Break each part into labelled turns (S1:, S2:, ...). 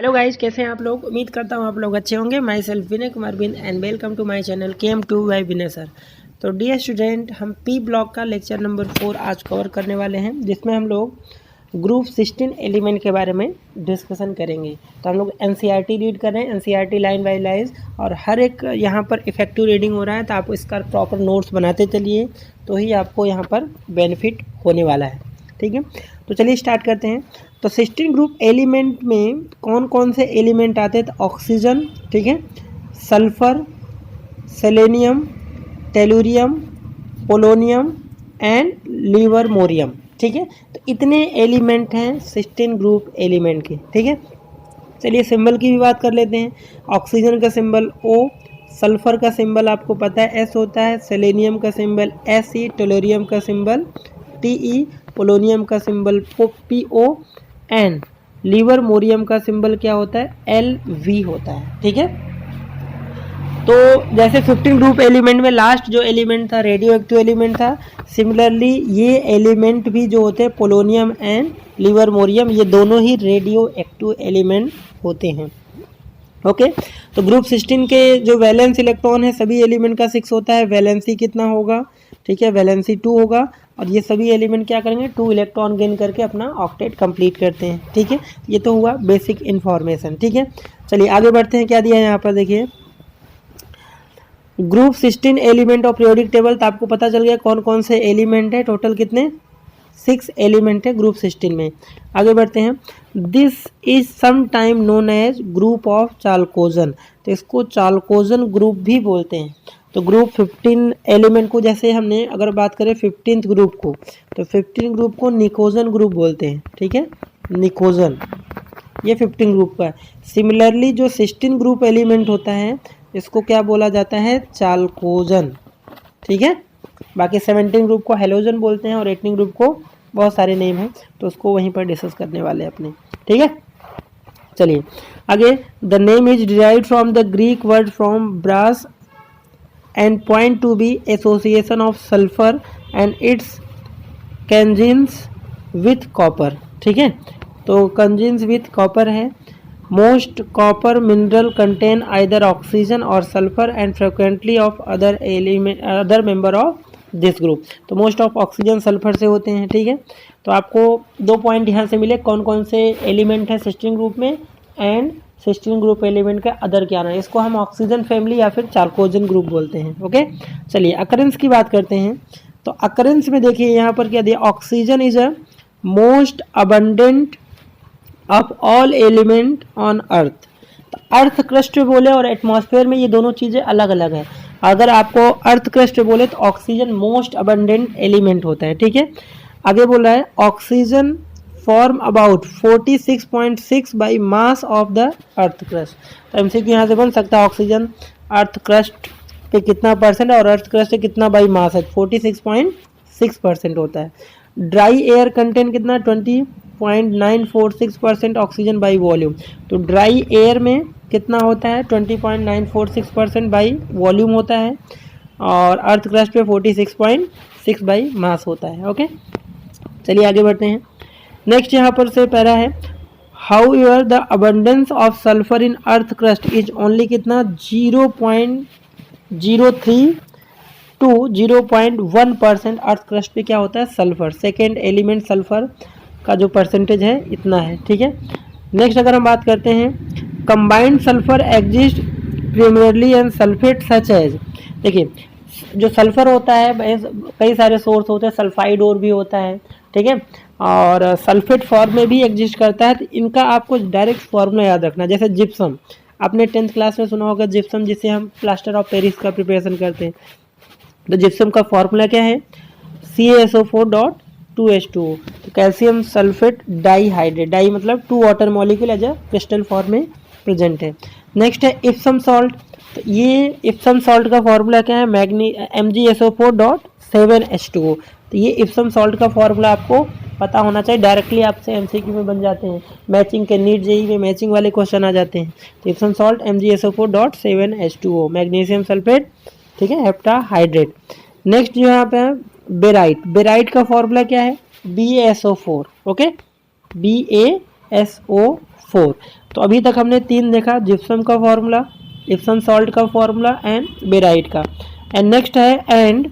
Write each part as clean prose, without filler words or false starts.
S1: Hello guys, कैसे हैं आप लोग। उम्मीद करता हूँ आप लोग अच्छे होंगे। माई सेल्फ विनय कुमार बिन and welcome to my channel KM2 by Vinay sir. तो डियर स्टूडेंट, हम पी ब्लॉक का लेक्चर नंबर 4 आज कवर करने वाले हैं, जिसमें हम लोग ग्रुप 16 एलिमेंट के बारे में डिस्कशन करेंगे। तो हम लोग NCERT रीड कर रहे हैं, NCERT लाइन बाय लाइन, और हर एक यहाँ पर इफेक्टिव रीडिंग हो रहा है। तो आप इसका प्रॉपर नोट्स बनाते चलिए, तो ही आपको यहाँ पर बेनिफिट होने वाला है। ठीक है, तो चलिए स्टार्ट करते हैं। तो 16 ग्रुप एलिमेंट में कौन कौन से एलिमेंट आते हैं? तो ऑक्सीजन, ठीक है, sulphur, selenium, tellurium, polonium and livermorium. ठीक है, तो इतने एलिमेंट हैं 16 ग्रुप एलिमेंट के। ठीक है, चलिए सिंबल की भी बात कर लेते हैं। ऑक्सीजन का सिंबल O, सल्फर का सिंबल आपको पता है S होता है, सेलेनियम का सिंबल Se, टेलुरियम का सिंबल Te, पोलोनियम का सिंबल PO एंड लिवरमोरियम का सिंबल क्या होता है? LV होता है। ठीक है, तो जैसे 15 ग्रुप एलिमेंट में लास्ट जो एलिमेंट था रेडियो एक्टिव एलिमेंट था, सिमिलरली ये एलिमेंट भी जो होते हैं पोलोनियम एंड लिवरमोरियम, ये दोनों ही रेडियो एक्टिव एलिमेंट होते हैं। ओके, तो ग्रुप 16 के जो वैलेंस इलेक्ट्रॉन है सभी एलिमेंट का 6 होता है। वैलेंसी कितना होगा? ठीक है, वैलेंसी 2 होगा, और ये सभी एलिमेंट क्या करेंगे? 2 इलेक्ट्रॉन गेन करके अपना ऑक्टेट कंप्लीट करते हैं। ठीक है, ये तो हुआ बेसिक इन्फॉर्मेशन। ठीक है, चलिए आगे बढ़ते हैं। क्या दिया है यहाँ पर देखिए, group 16 element of periodic table. तो आपको पता चल गया कौन कौन से एलिमेंट है। टोटल कितने? 6 एलिमेंट है ग्रुप 16 में। आगे बढ़ते हैं। This is some time known as group of chalcogen. तो इसको चाल्कोजन ग्रुप भी बोलते हैं। तो ग्रुप 15 एलिमेंट को, जैसे हमने अगर बात करें 15th ग्रुप को, तो 15 ग्रुप को निकोजन ग्रुप बोलते हैं। ठीक है, निकोजन, ये 15 ग्रुप का है। सिमिलरली जो 16 ग्रुप एलिमेंट होता है इसको क्या बोला जाता है? चाल्कोजन। ठीक है, बाकी 17 ग्रुप को हेलोजन बोलते हैं, और 18 ग्रुप को बहुत सारे नेम हैं, तो उसको वहीं पर डिस्कस करने वाले हैं अपने। ठीक है, चलिए आगे। The name is derived from the Greek word from brass and point to be association of sulphur and its congeners with copper. ठीक है, तो कंजिन्स विथ कॉपर है। Most copper mineral contain either oxygen और sulphur and frequently of other member of this group. तो most of oxygen sulphur से होते हैं। ठीक है, तो आपको 2 पॉइंट यहाँ से मिले, कौन कौन से एलिमेंट है 16 ग्रुप में, एंड 16 ग्रुप एलिमेंट का अदर क्या नाम है। इसको हम ऑक्सीजन फैमिली या फिर चाल्कोजन ग्रुप बोलते हैं। ओके, चलिए अकरेंस की बात करते हैं। तो अकरेंस में देखिए यहाँ पर क्या दिया, oxygen is a most abundant of all element on earth. तो अर्थ क्रस्ट पे बोले और एटमॉस्फेयर में, ये दोनों चीज़ें अलग अलग है। अगर आपको अर्थ क्रस्ट पे बोले तो ऑक्सीजन मोस्ट अबंडेंट एलिमेंट होता है। ठीक है, आगे बोल रहा है oxygen form about 46.6 by mass of the earth crust. तो MCQ यहाँ से बन सकता है ऑक्सीजन अर्थ क्रस्ट पे कितना परसेंट और अर्थ क्रस्ट पे कितना बाई मास है? 46.6% होता है। ड्राई एयर कंटेंट कितना? 20.946% ऑक्सीजन बाई वॉल्यूम। तो ड्राई एयर में कितना होता है? 20.946% बाई वॉल्यूम होता है, और अर्थ क्रस्ट पे 46.6 बाई मास होता है। ओके, चलिए आगे बढ़ते हैं। नेक्स्ट यहाँ पर से पैरा है, how ever the abundance of sulphur in earth crust is only कितना? 0.03 टू 0.1%। अर्थ क्रस्ट पे क्या होता है? सल्फर। सेकेंड एलिमेंट सल्फर का जो परसेंटेज है इतना है। ठीक है, नेक्स्ट अगर हम बात करते हैं, combined sulphur exist primarily and sulphate such as. देखिए जो सल्फर होता है कई सारे सोर्स होते हैं, सल्फाइड और भी होता है। ठीक है, और सल्फेट फॉर्म में भी एग्जिस्ट करता है। तो इनका आपको डायरेक्ट फॉर्मूला याद रखना। जैसे जिप्सम, आपने 10th क्लास में सुना होगा जिप्सम, जिससे हम प्लास्टर ऑफ पेरिस का प्रिपरेशन करते हैं। तो जिप्सम का फॉर्मूला क्या है? CaSO4.2H2O। तो कैल्शियम सल्फेट डाईहाइड्रेट, डाई मतलब 2 water molecule as a crystal form में प्रेजेंट है। नेक्स्ट है इप्सम सॉल्ट। तो ये इप्सम सॉल्ट का फॉर्मूला क्या है? MgSO4.7H2O। तो ये इप्सम सॉल्ट का फॉर्मूला आपको पता होना चाहिए, डायरेक्टली आपसे MCQ में बन जाते हैं। मैचिंग के नीट जेई में मैचिंग वाले क्वेश्चन आ जाते हैं। तो Epsom salt MgSO4.7H2O, magnesium sulphate. ठीक है, हेप्टाहाइड्रेट। नेक्स्ट जो यहाँ पे है बेराइट। बेराइट का फॉर्मूला क्या है? BaSO4। Okay, BaSO4 4। तो अभी तक हमने 3 देखा, जिप्सम का फॉर्मूला, इप्सम सॉल्ट का फॉर्मूला एंड बेराइट का। एंड नेक्स्ट है एंड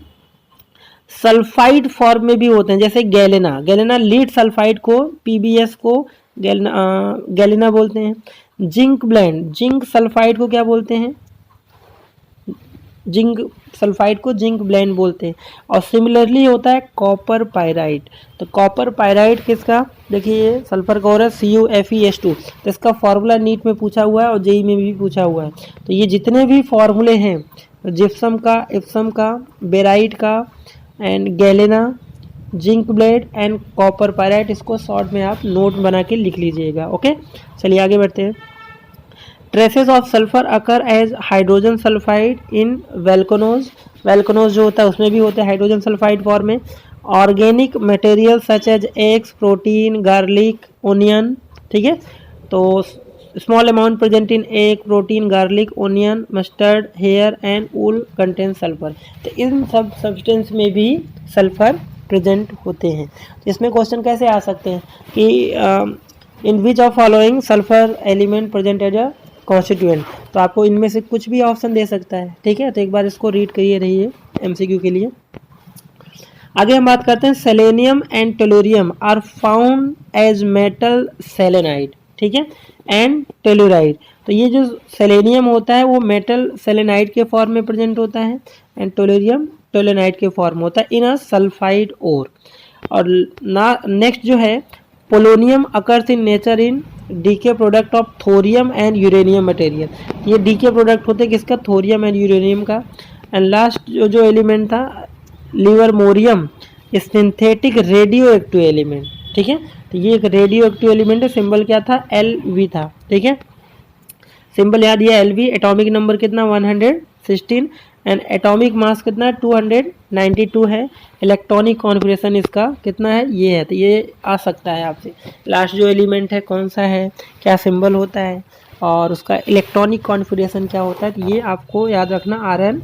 S1: सल्फाइड फॉर्म में भी होते हैं, जैसे गैलेना, गैलेना लीड सल्फाइड को पीबीएस को गैलेना बोलते हैं। जिंक ब्लेंड, जिंक सल्फाइड को क्या बोलते हैं, जिंक सल्फाइड को जिंक ब्लेंड बोलते हैं। और सिमिलरली होता है कॉपर पायराइड। तो कॉपर पायराइड किसका, देखिए सल्फर का हो रहा है CuFeS2, तो इसका फॉर्मूला नीट में पूछा हुआ है और जेई में भी पूछा हुआ है। तो ये जितने भी फॉर्मूले हैं जिप्सम का, इप्सम का, बेराइट का and galena, zinc blende and copper pyrite, इसको शॉर्ट में आप नोट बना के लिख लीजिएगा। ओके, चलिए आगे बढ़ते हैं। Traces of sulphur occur as hydrogen sulphide in volcanoes, volcanoes जो होता है उसमें भी होता है हाइड्रोजन सल्फाइड फॉर्म में। Organic material such as eggs, protein, garlic, onion, ठीक है। तो small amount present in egg, protein, garlic, onion, mustard, hair and wool contain sulphur. तो इन सब सब्सटेंस में भी सल्फर प्रेजेंट होते हैं। तो इसमें क्वेश्चन कैसे आ सकते हैं कि in which of following sulphur element present as a constituent. तो आपको इनमें से कुछ भी ऑप्शन दे सकता है, ठीक है। तो एक बार इसको रीड करिए रहिए MCQ के लिए। आगे हम बात करते हैं selenium and tellurium are found as metal selenide, ठीक है, एंड टेलुराइड। तो ये जो सेलेनियम होता है वो मेटल सेलेनाइड के फॉर्म में प्रेजेंट होता है एंड टेलुरियम टेलुनाइड के फॉर्म होता है इन अ सल्फाइड ओर। और नेक्स्ट जो है polonium occurs in nature in decay product of thorium and uranium material. ये डीके प्रोडक्ट होते हैं किसका, थोरियम एंड यूरेनियम का। एंड लास्ट जो एलिमेंट था livermorium, synthetic radioactive element, ठीक है। तो ये एक रेडियो एक्टिव एलिमेंट है, सिंबल क्या था, LV था, ठीक है। सिंबल याद दिया LV। एटॉमिक नंबर कितना 116 एंड एटॉमिक मास कितना 292 है। इलेक्ट्रॉनिक कॉन्फिगरेशन इसका कितना है, ये है। तो ये आ सकता है आपसे, लास्ट जो एलिमेंट है कौन सा है, क्या सिंबल होता है और उसका इलेक्ट्रॉनिक कॉन्फिगरेशन क्या होता है। तो ये आपको याद रखना। Rn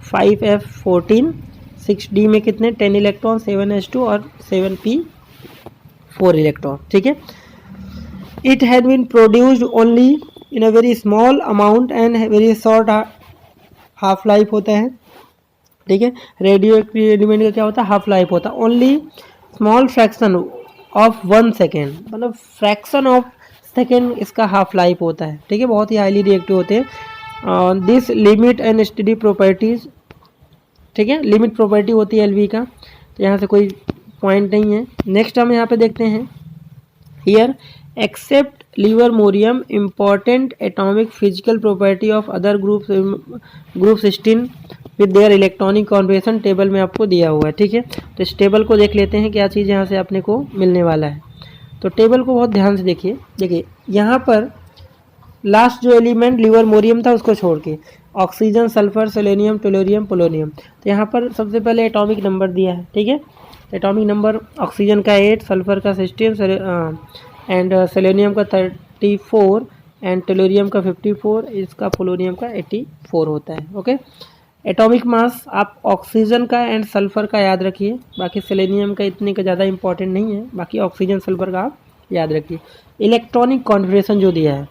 S1: 5f14, 6d में कितने 10 इलेक्ट्रॉन, 7s2 और 7p4 इलेक्ट्रॉन, ठीक है। It had been produced only in a very small amount and very short half life होता है, ठीक है। रेडियो एक्टिव एलिमेंट का क्या होता है, हाफ लाइफ होता है। Only small fraction of 1 second, मतलब फ्रैक्शन ऑफ सेकेंड इसका हाफ लाइफ होता है, ठीक है। बहुत ही हाईली रिएक्टिव होते हैं। This limit and study properties, ठीक है, लिमिट प्रॉपर्टी होती है LV का। तो यहाँ से कोई पॉइंट नहीं है। नेक्स्ट हम यहाँ पे देखते हैं here except livermorium important atomic physical property of other group 16 with their electronic configuration table में आपको दिया हुआ है, ठीक है। तो इस टेबल को देख लेते हैं क्या चीज़ यहाँ से अपने को मिलने वाला है। तो टेबल को बहुत ध्यान से देखिए। देखिए यहाँ पर लास्ट जो एलिमेंट लिवरमोरियम था उसको छोड़ के oxygen, sulphur, selenium, tellurium, polonium. तो यहाँ पर सबसे पहले एटॉमिक नंबर दिया है, ठीक है। एटॉमिक नंबर ऑक्सीजन का 8, सल्फर का 16 एंड सेलेनियम का 34 एंड टेलुरियम का 54, इसका पोलोनियम का 84 होता है। ओके, एटॉमिक मास आप ऑक्सीजन का एंड सल्फर का याद रखिए, बाकी सेलेनियम का इतने का ज़्यादा इंपॉर्टेंट नहीं है, बाकी ऑक्सीजन सल्फर का आप याद रखिए। इलेक्ट्रॉनिक कॉन्फिगरेशन जो दिया है,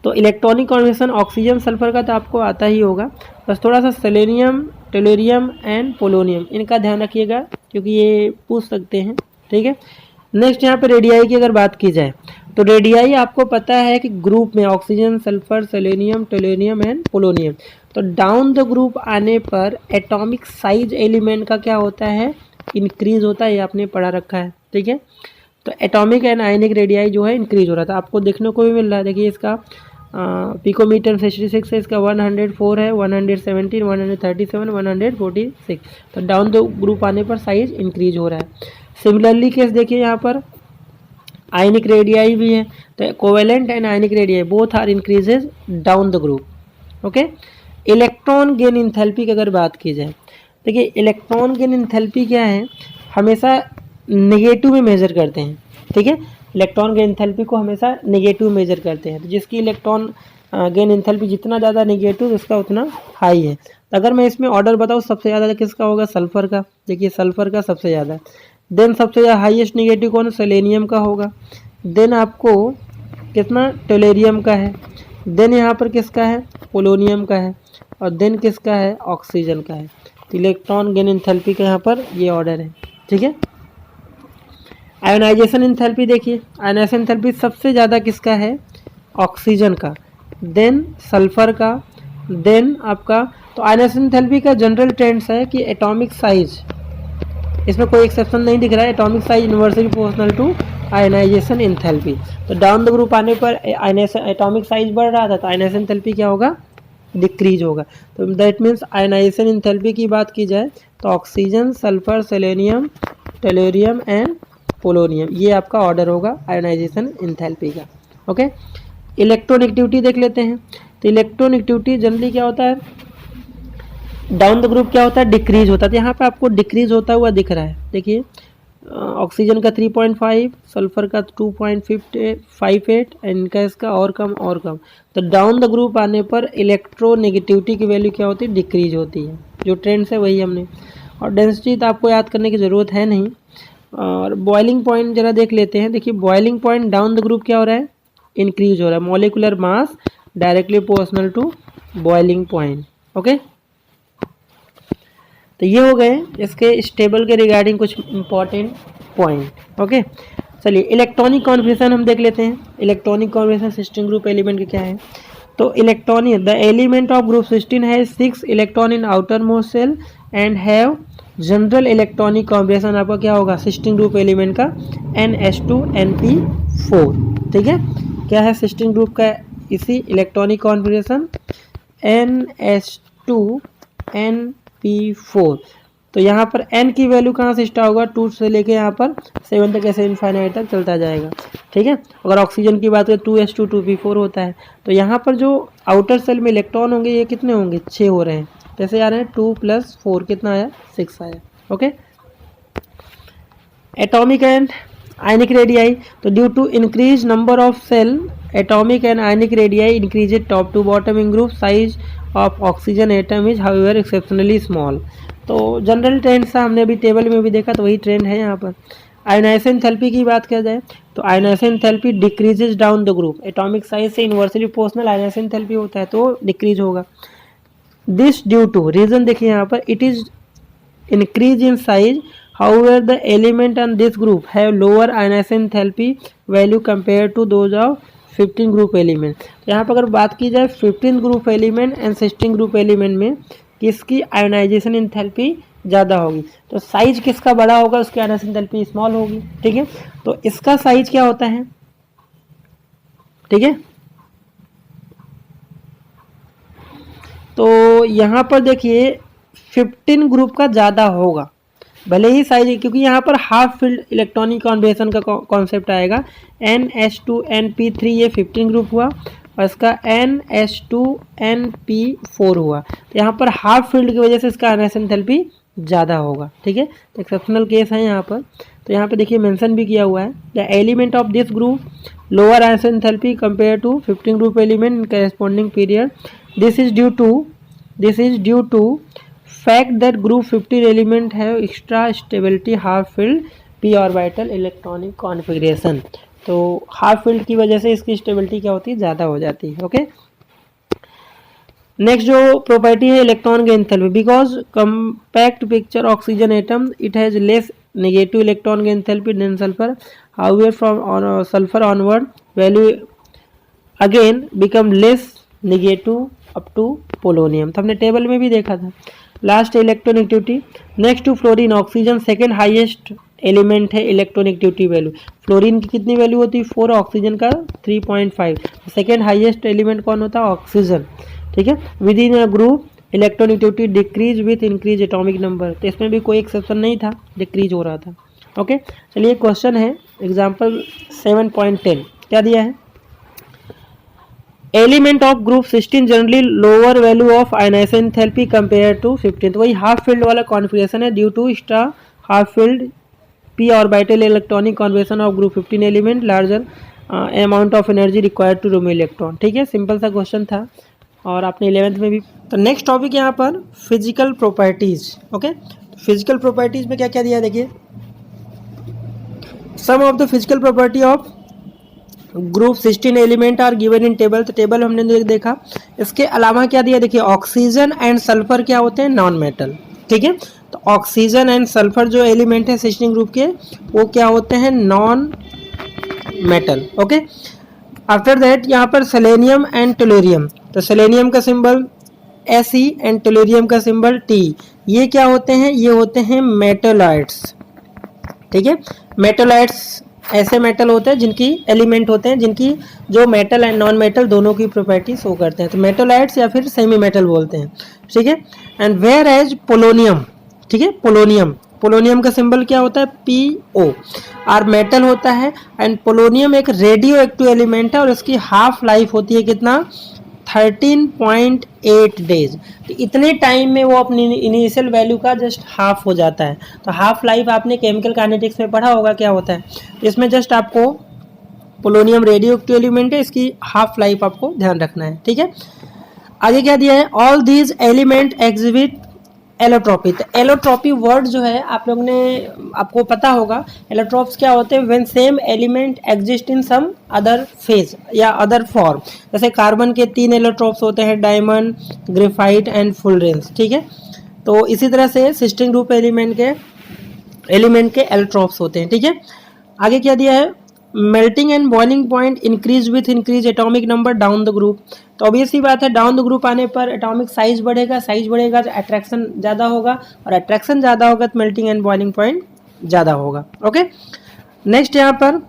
S1: तो इलेक्ट्रॉनिक कॉन्फिगरेशन ऑक्सीजन सल्फर का तो आपको आता ही होगा, बस थोड़ा सा सेलेनियम, टेलुरियम एंड पोलोनियम इनका ध्यान रखिएगा क्योंकि ये पूछ सकते हैं, ठीक है। नेक्स्ट यहाँ पे रेडियाई की अगर बात की जाए तो रेडियाई आपको पता है कि ग्रुप में oxygen, sulphur, selenium, tellurium and polonium. तो डाउन द ग्रुप आने पर एटॉमिक साइज एलिमेंट का क्या होता है, इंक्रीज होता है, ये आपने पढ़ा रखा है, ठीक है। तो एटॉमिक एंड आयनिक रेडियाई जो है इंक्रीज हो रहा था, आपको देखने को भी मिल रहा है। देखिए इसका पिकोमीटर 66 है, इसका 104 है, 117, 137, 146। तो डाउन द ग्रुप आने पर साइज इंक्रीज हो रहा है। सिमिलरली केस देखिए यहाँ पर आयनिक रेडियाई भी है, तो covalent and ionic radii both are increases down the group. Okay, electron gain enthalpy की अगर बात की जाए, देखिए इलेक्ट्रॉन गेन इंथैल्पी क्या है, हमेशा नेगेटिव में मेजर करते हैं, ठीक है। इलेक्ट्रॉन गेन इंथैल्पी को हमेशा नेगेटिव मेजर करते हैं, तो जिसकी इलेक्ट्रॉन गेन इंथैल्पी जितना ज़्यादा नेगेटिव उसका उतना हाई है। तो अगर मैं इसमें ऑर्डर बताऊँ सबसे ज़्यादा किसका होगा, सल्फर का। देखिए सल्फर का सबसे ज़्यादा, देन सबसे ज़्यादा हाईएस्ट नेगेटिव कौन है, सेलेनियम का होगा। देन आपको कितना टेलोरियम का है, देन यहाँ पर किसका है, पोलोनियम का है, और देन किसका है, ऑक्सीजन का है। तो इलेक्ट्रॉन गेन एंथैल्पी का यहाँ पर ये ऑर्डर है, ठीक है। आयोनाइजेशन एंथैल्पी देखिए, आयोनाइजेशन एंथैल्पी सबसे ज़्यादा किसका है, ऑक्सीजन का, देन सल्फर का, देन आपका। तो आयोनाइजेशन एंथैल्पी का जनरल ट्रेंड्स है कि एटॉमिक साइज, इसमें कोई एक्सेप्शन नहीं दिख रहा है, atomic size inversely proportional to ionization enthalpy. तो डाउन द ग्रुप आने पर एटॉमिक साइज बढ़ रहा था तो आयनाइजेशन एंथैल्पी क्या होगा, डिक्रीज होगा। तो दैट मीन्स आयनाइजेशन एंथैल्पी की बात की जाए तो oxygen, sulphur, selenium, tellurium and polonium, ये आपका ऑर्डर होगा आयनाइजेशन एंथैल्पी का। ओके, इलेक्ट्रोनेगेटिविटी देख लेते हैं। तो इलेक्ट्रोनेगेटिविटी जनरली क्या होता है, डाउन द ग्रुप क्या होता है, डिक्रीज होता है। तो यहाँ पे आपको डिक्रीज होता हुआ दिख रहा है, देखिए ऑक्सीजन का 3.5, सल्फर का 2.58 एंड इनका इसका और कम और कम। तो डाउन द ग्रुप आने पर इलेक्ट्रोनेगेटिविटी की वैल्यू क्या होती है, डिक्रीज होती है। जो ट्रेंड्स है वही हमने, और डेंसिटी तो आपको याद करने की ज़रूरत है नहीं। और बॉइलिंग पॉइंट जरा देख लेते हैं। देखिए boiling point down the group क्या हो रहा है, इंक्रीज हो रहा है। Molecular mass directly proportional to boiling point. Okay, तो ये हो गए इसके स्टेबल के रिगार्डिंग कुछ इंपॉर्टेंट पॉइंट। ओके, चलिए इलेक्ट्रॉनिक कॉन्फिगरेशन हम देख लेते हैं। Electronic configuration system group element के क्या है। तो electronic, the element of group 16 है 6 electron in outermost shell and have general electronic configuration आपका क्या होगा, सिस्टम ग्रुप एलिमेंट का NH2 NP4। ठीक है, क्या है सिस्टम ग्रुप का इसी इलेक्ट्रॉनिक कॉन्फिगरेशन NH2 NP4। तो यहाँ पर n की वैल्यू कहाँ से स्टार्ट होगा, 2 से लेके यहाँ पर 7 तक, ऐसे इनफाइनाइट तक चलता जाएगा। ठीक है, अगर ऑक्सीजन की बात करें 2H2 2P4 होता है। तो यहाँ पर जो आउटर सेल में इलेक्ट्रॉन होंगे ये कितने होंगे, 6 हो रहे हैं। कैसे आ रहे हैं, 2 + 4 कितना आया, 6 आया। Okay, atomic and ionic radii. तो due to increase number of shell atomic and ionic radii increase top to bottom in group size of oxygen atom is however exceptionally small. तो जनरल ट्रेंड सा हमने अभी table में भी देखा, तो वही ट्रेंड है यहाँ पर। आयनाइजेशन एंथैल्पी की बात किया जाए तो ionization enthalpy decreases down the group, atomic size से इन्वर्सली प्रोपोर्शनल आयनाइजेशन एंथैल्पी होता है तो डिक्रीज होगा। दिस ड्यू टू, रीजन देखिए यहाँ पर, it is increase in size however the element on this group have lower ionization enthalpy value compared to those of 15 group element। यहाँ पर अगर बात की जाए 15 group element and 16 group element में किसकी आयोनाइजेशन एंथैल्पी ज़्यादा होगी, तो साइज किसका बड़ा होगा, उसकी आयोनाइजेशन एंथैल्पी स्मॉल होगी। ठीक है, तो इसका साइज क्या होता है, ठीक है। तो यहाँ पर देखिए 15 ग्रुप का ज़्यादा होगा, भले ही साइज, क्योंकि यहाँ पर हाफ फील्ड इलेक्ट्रॉनिक कॉन्फिगरेशन का कॉन्सेप्ट आएगा। NH2 NP3 ये 15 ग्रुप हुआ और इसका NH2 NP4 हुआ। तो यहाँ पर हाफ फील्ड की वजह से इसका आयनाइजेशन एंथैल्पी ज़्यादा होगा। ठीक है, तो एक्सेप्शनल केस है यहाँ पर। तो यहाँ पे देखिए मेंशन भी किया हुआ है, the element of this group lower ionization enthalpy compare to 15 group element in corresponding period. This is due to fact that group 15 element have extra stability half filled p orbital electronic configuration। तो half field की वजह से इसकी stability क्या होती है, ज़्यादा हो जाती है। ओके, नेक्स्ट जो प्रॉपर्टी है electron gain enthalpy, because compact picture oxygen atom it has less negative electron gain enthalpy than sulphur, however from sulphur onward value again become less negative up to polonium. तो हमने table में भी देखा था। Last electronegativity, next to fluorine oxygen second highest element है electronegativity value. Fluorine की कितनी value होती है, 4, ऑक्सीजन का 3.5। सेकेंड हाईएस्ट एलिमेंट कौन होता है, ऑक्सीजन। ठीक है, with in a group electronegativity decrease with increase atomic number. तो इसमें भी कोई एक्सेप्शन नहीं था, डिक्रीज हो रहा था। ओके, चलिए क्वेश्चन है एग्जाम्पल 7.10, क्या दिया है, element of group 16 generally lower value of ionization enthalpy compare to 15। तो वही हाफ फील्ड वाला कॉन्फिगरेशन है, due to extra half filled p orbital electronic configuration of group 15 element larger amount of energy required to remove electron. ठीक है, simple सा question था और आपने 11th में भी। तो नेक्स्ट टॉपिक यहाँ पर physical properties. Okay, physical properties में क्या क्या दिया है देखिए, some of the physical property of group 16 element are given in table, तो टेबल हमने देखा। इसके अलावा क्या दिया, देखिए ऑक्सीजन एंड सल्फर क्या होते हैं, नॉन मेटल। ठीक है, तो ऑक्सीजन एंड सल्फर जो एलिमेंट है 16 ग्रुप के, वो क्या होते हैं, non metal. Okay, after that यहाँ पर सेलेनियम एंड टेलोरियम, तो सेलेनियम का सिंबल Fe एंड टेलोरियम का सिंबल T, ये क्या होते हैं, ये होते हैं मेटलाइट्स। ठीक है, मेटलाइट्स ऐसे मेटल होते हैं जिनकी एलिमेंट होते हैं जिनकी जो मेटल एंड नॉन मेटल दोनों की प्रॉपर्टी शो करते हैं, तो मेटलाइट्स या फिर सेमी मेटल बोलते हैं। ठीक है, एंड वेयर एज पोलोनियम, ठीक है, पोलोनियम, पोलोनियम का सिंबल क्या होता है, PO, और मेटल होता है। एंड पोलोनियम एक रेडियो एक्टिव एलिमेंट है और इसकी हाफ लाइफ होती है कितना, 13.8 डेज। तो इतने टाइम में वो अपनी इनिशियल वैल्यू का जस्ट हाफ हो जाता है। तो हाफ लाइफ आपने केमिकल काइनेटिक्स में पढ़ा होगा क्या होता है, इसमें जस्ट आपको पोलोनियम रेडियो एक्टिव एलिमेंट है, इसकी हाफ लाइफ आपको ध्यान रखना है। ठीक है, आगे क्या दिया है, all these element exhibit allotropy. तो एलोट्रॉपी वर्ड जो है आप लोग ने, आपको पता होगा एलोट्रॉप्स क्या होते हैं, when same element exist in some other phase या अदर फॉर्म। जैसे कार्बन के 3 एलोट्रॉप्स होते हैं, डायमंड, ग्रेफाइट एंड फुलरेंस। ठीक है, तो इसी तरह से सिस्टीन ग्रुप एलिमेंट के एलोट्रॉप्स होते हैं। ठीक है, आगे क्या दिया है, melting and boiling point increase with increase atomic number down the group. तो ऑब्वियस सी बात है, डाउन द ग्रुप आने पर एटॉमिक साइज बढ़ेगा, साइज बढ़ेगा तो अट्रैक्शन ज़्यादा होगा, और अट्रैक्शन ज़्यादा होगा तो मेल्टिंग एंड बॉइलिंग पॉइंट ज़्यादा होगा। ओके, नेक्स्ट यहाँ पर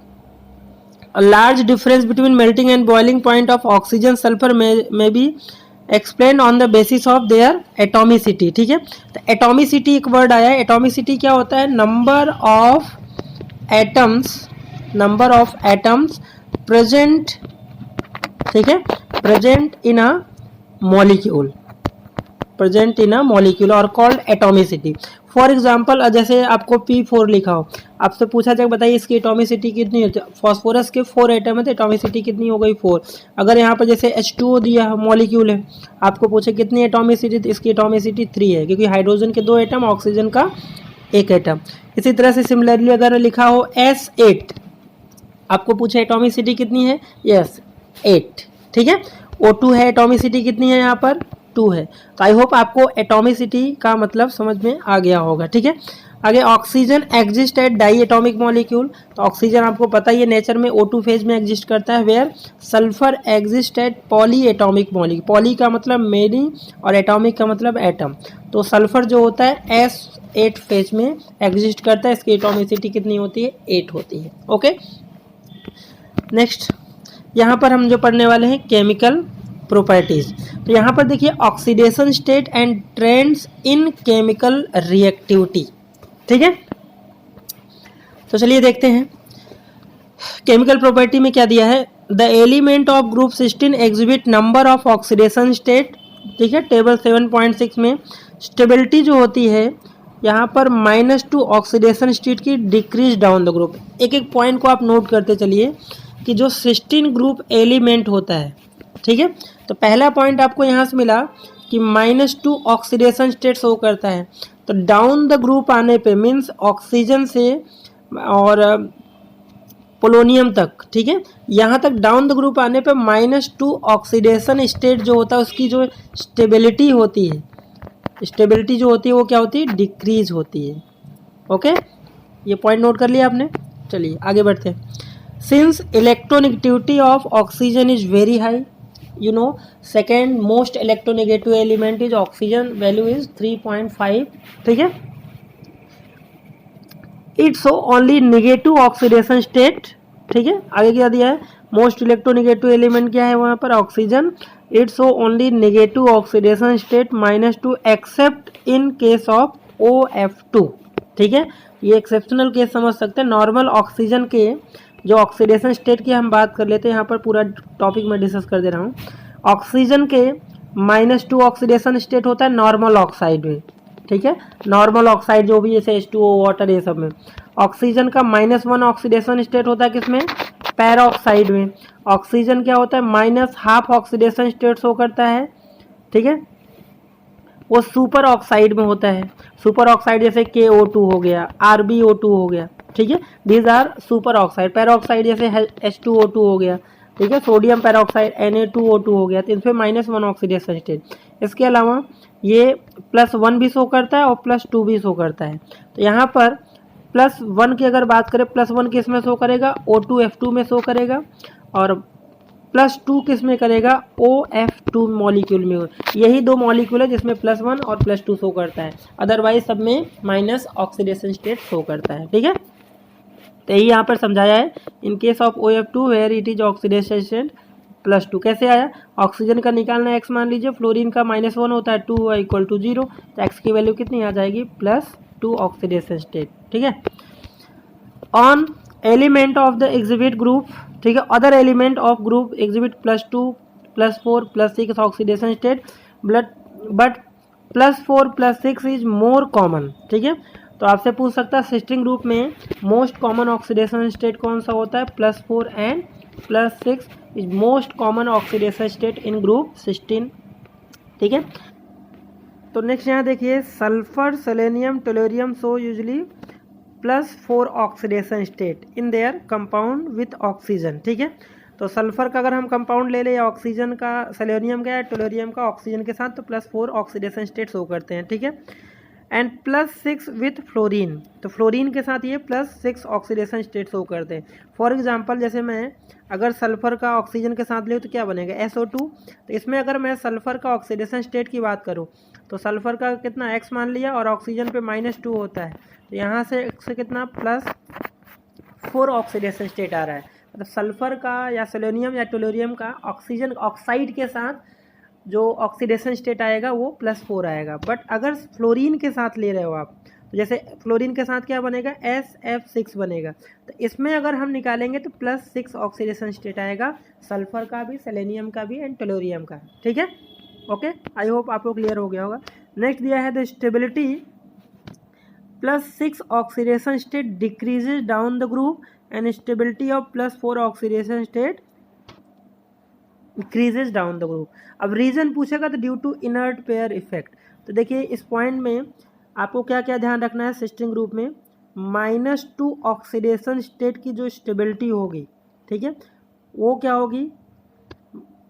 S1: large difference between melting and boiling point of oxygen sulphur में be explain on the basis of their atomicity. ठीक है, तो एटोमिसिटी एक वर्ड आया है, एटोमिसिटी क्या होता है, नंबर ऑफ एटम्स प्रेजेंट, ठीक है, प्रेजेंट इन अ मॉलिक्यूल और कॉल्ड एटोमिसिटी। फॉर एग्जांपल, जैसे आपको P4 लिखा हो, आपसे पूछा जाए बताइए इसकी एटोमिसिटी कितनी होती है, फॉस्फोरस के 4 एटम है तो एटोमिसिटी कितनी हो गई, 4। अगर यहाँ पर जैसे H2O दिया मॉलिक्यूल है, आपको पूछे कितनी एटोमिसिटी, तो इसकी एटोमिसिटी 3 है, क्योंकि हाइड्रोजन के 2 एटम, ऑक्सीजन का 1 एटम। इसी तरह से सिमिलरली अगर लिखा हो S8, आपको पूछे एटोमिसिटी कितनी है, यस 8। ठीक है, O2 है, एटोमिसिटी कितनी है यहाँ पर, 2 है। तो आई होप आपको एटोमिसिटी का मतलब समझ में आ गया होगा। ठीक है, आगे oxygen exist at diatomic molecule. तो ऑक्सीजन आपको पता ही है नेचर में O2 फेज में एग्जिस्ट करता है, where sulphur exist at polyatomic molecule. Poly का मतलब मेनी और एटॉमिक का मतलब एटम। तो सल्फर जो होता है S8 फेज में एग्जिस्ट करता है, इसकी एटोमिसिटी कितनी होती है, 8 होती है। ओके, नेक्स्ट यहाँ पर हम जो पढ़ने वाले हैं केमिकल प्रॉपर्टीज। तो यहाँ पर देखिए oxidation state and trends in chemical reactivity. ठीक है, तो चलिए देखते हैं केमिकल प्रॉपर्टी में क्या दिया है, the element of group 16 exhibit number of oxidation state. ठीक है, टेबल 7.6 में स्टेबिलिटी जो होती है यहाँ पर -2 ऑक्सीडेशन स्टेट की डिक्रीज डाउन द ग्रुप। एक एक पॉइंट को आप नोट करते चलिए कि जो 16 ग्रुप एलिमेंट होता है, ठीक है, तो पहला पॉइंट आपको यहाँ से मिला कि -2 ऑक्सीडेशन स्टेट शो करता है। तो डाउन द ग्रुप आने पे मीन्स ऑक्सीजन से और पोलोनियम तक, ठीक है, यहाँ तक डाउन द ग्रुप आने पे -2 ऑक्सीडेशन स्टेट जो होता है उसकी जो स्टेबिलिटी होती है, वो क्या होती है, डिक्रीज होती है। ओके, ये पॉइंट नोट कर लिया आपने। चलिए आगे बढ़ते हैं। Since electronegativity of oxygen is very high, you know, second most electronegative element is oxygen, value is 3.5। ठीक है, it's only negative oxidation state. ठीक है, आगे क्या दिया है, मोस्ट इलेक्ट्रोनेगेटिव एलिमेंट क्या है वहाँ पर, oxygen. It's only negative oxidation state -2 accept in case of OF2। ठीक है, ये एक्सेप्शनल केस समझ सकते हैं। नॉर्मल ऑक्सीजन के जो ऑक्सीडेशन स्टेट की हम बात कर लेते हैं, यहाँ पर पूरा टॉपिक मैं डिस्कस कर दे रहा हूँ। ऑक्सीजन के -2 ऑक्सीडेशन स्टेट होता है नॉर्मल ऑक्साइड में। ठीक है, नॉर्मल ऑक्साइड जो भी जैसे H2O, वाटर, ये सब में। ऑक्सीजन का -1 ऑक्सीडेशन स्टेट होता है किसमें, पैराऑक्साइड में। ऑक्सीजन क्या होता है, -½ ऑक्सीडेशन स्टेट शो करता है। ठीक है, वो सुपर ऑक्साइड में होता है। सुपर ऑक्साइड जैसे KO2 हो गया, RbO2 हो गया। ठीक है। These are superoxide. Peroxide जैसे H2O2 हो गया, ठीक है, सोडियम पैरोक्साइड Na2O2 हो गया, तो इसमें -1 ऑक्सीडेशन स्टेट। इसके अलावा ये +1 भी शो करता है और +2 भी शो करता है। तो यहाँ पर +1 की अगर बात करें, +1 किस में शो करेगा, O2F2 में शो करेगा, और +2 किस में करेगा, OF2 मॉलिक्यूल में। यही दो मॉलिक्यूल है जिसमें +1 और +2 शो करता है, अदरवाइज सब में माइनस ऑक्सीडेशन स्टेट शो करता है, ठीक है। तो यही यहाँ पर समझाया है, in case of OF2 where it is oxidation state +2। कैसे आया, ऑक्सीजन का निकालना x मान लीजिए, फ्लोरीन का -1 होता है, 2 = 0, तो x की वैल्यू कितनी आ जाएगी, +2 ऑक्सीडेशन स्टेट, ठीक है। On element of the exhibit group, ठीक है, other element of group exhibit +2, +4, +6 oxidation state, but +4 +6 is more common, ठीक है। तो आपसे पूछ सकता है सिस्टीन ग्रुप में मोस्ट कॉमन ऑक्सीडेशन स्टेट कौन सा होता है, +4 and +6 is most common oxidation state in group sixteen, ठीक है। तो नेक्स्ट यहाँ देखिए, sulphur, selenium, tellurium show usually +4 oxidation state in their compound with oxygen, ठीक है। तो सल्फर का अगर हम कंपाउंड ले लें, या ऑक्सीजन का, सेलेनियम का या टेलोरियम का ऑक्सीजन के साथ, तो +4 ऑक्सीडेशन स्टेट शो करते हैं, ठीक है। एंड +6 विथ फ्लोरीन, तो फ्लोरीन के साथ ये +6 ऑक्सीडेशन स्टेट शो करते हैं। फॉर एग्जांपल, जैसे मैं अगर सल्फर का ऑक्सीजन के साथ ले तो क्या बनेगा, SO2। तो इसमें अगर मैं सल्फर का ऑक्सीडेशन स्टेट की बात करूँ, तो सल्फर का कितना x मान लिया, और ऑक्सीजन पे -2 होता है, तो यहाँ से कितना +4 ऑक्सीडेशन स्टेट आ रहा है। मतलब सल्फर का या सेलेनियम या टेलोरियम का ऑक्सीजन ऑक्साइड के साथ जो ऑक्सीडेशन स्टेट आएगा वो +4 आएगा। बट अगर फ्लोरीन के साथ ले रहे हो आप, तो जैसे फ्लोरीन के साथ क्या बनेगा, SF6 बनेगा। तो इसमें अगर हम निकालेंगे तो +6 ऑक्सीडेशन स्टेट आएगा, सल्फर का भी, सेलेनियम का भी एंड टेलोरियम का, ठीक है। ओके, आई होप आपको क्लियर हो गया होगा। नेक्स्ट दिया है the stability +6 oxidation state decreases down the group and stability of +4 oxidation state increases down the group. अब रीजन पूछेगा तो due to inert pair effect. तो देखिए इस पॉइंट में आपको क्या क्या ध्यान रखना है, सिस्टीन ग्रुप में -2 ऑक्सीडेशन स्टेट की जो स्टेबिलिटी होगी, ठीक है, वो क्या होगी,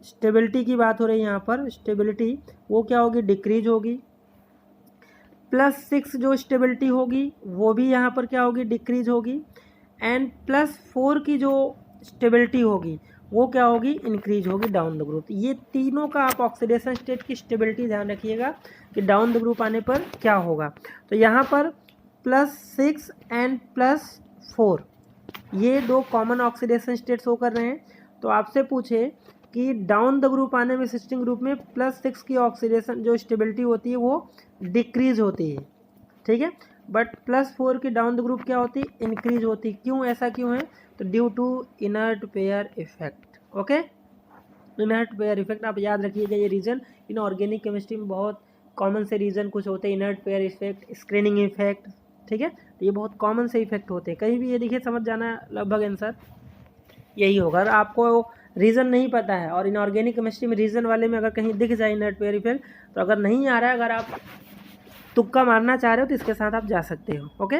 S1: स्टेबिलिटी की बात हो रही है यहाँ पर, स्टेबिलिटी वो क्या होगी, डिक्रीज होगी। +6 जो स्टेबिलिटी होगी वो भी यहाँ पर क्या होगी, डिक्रीज होगी। एंड +4 की जो स्टेबिलिटी होगी वो क्या होगी, इंक्रीज होगी डाउन द ग्रुप। ये तीनों का आप ऑक्सीडेशन स्टेट की स्टेबिलिटी ध्यान रखिएगा कि डाउन द ग्रुप आने पर क्या होगा। तो यहाँ पर +6 एंड +4 ये दो कॉमन ऑक्सीडेशन स्टेट शो कर रहे हैं। तो आपसे पूछे कि डाउन द ग्रुप आने में सिस्टीन ग्रुप में +6 की ऑक्सीडेशन जो स्टेबिलिटी होती है वो डिक्रीज होती है, ठीक है, बट +4 की डाउन द ग्रुप क्या होती है, इंक्रीज होती। क्यों, ऐसा क्यों है, तो due to inert pair effect. Okay, inert pair effect आप याद रखिएगा, ये रीजन इन ऑर्गेनिक केमिस्ट्री में बहुत कॉमन से रीजन कुछ होते हैं, inert pair effect, screening effect, ठीक है। तो ये बहुत कॉमन से इफेक्ट होते हैं, कहीं भी ये देखिए समझ जाना, लगभग आंसर यही होगा। अगर आपको रीज़न नहीं पता है और इनऑर्गेनिक केमिस्ट्री में रीज़न वाले में अगर कहीं दिख जाए इनर्ट पेयर इफेक्ट, तो अगर नहीं आ रहा है, अगर आप तुक्का मारना चाह रहे हो तो इसके साथ आप जा सकते हो। ओके,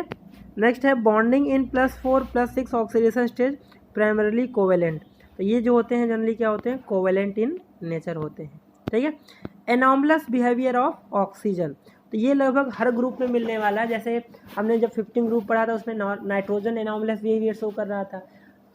S1: नेक्स्ट है bonding in +4 +6 oxidation stage primarily covalent. तो ये जो होते हैं जनरली क्या होते हैं, कोवेलेंट इन नेचर होते हैं, ठीक है। एनॉमलस बिहेवियर ऑफ ऑक्सीजन, तो ये लगभग हर ग्रुप में मिलने वाला है। जैसे हमने जब 15 ग्रुप पढ़ा था उसमें नाइट्रोजन एनॉमलस बिहेवियर शो कर रहा था,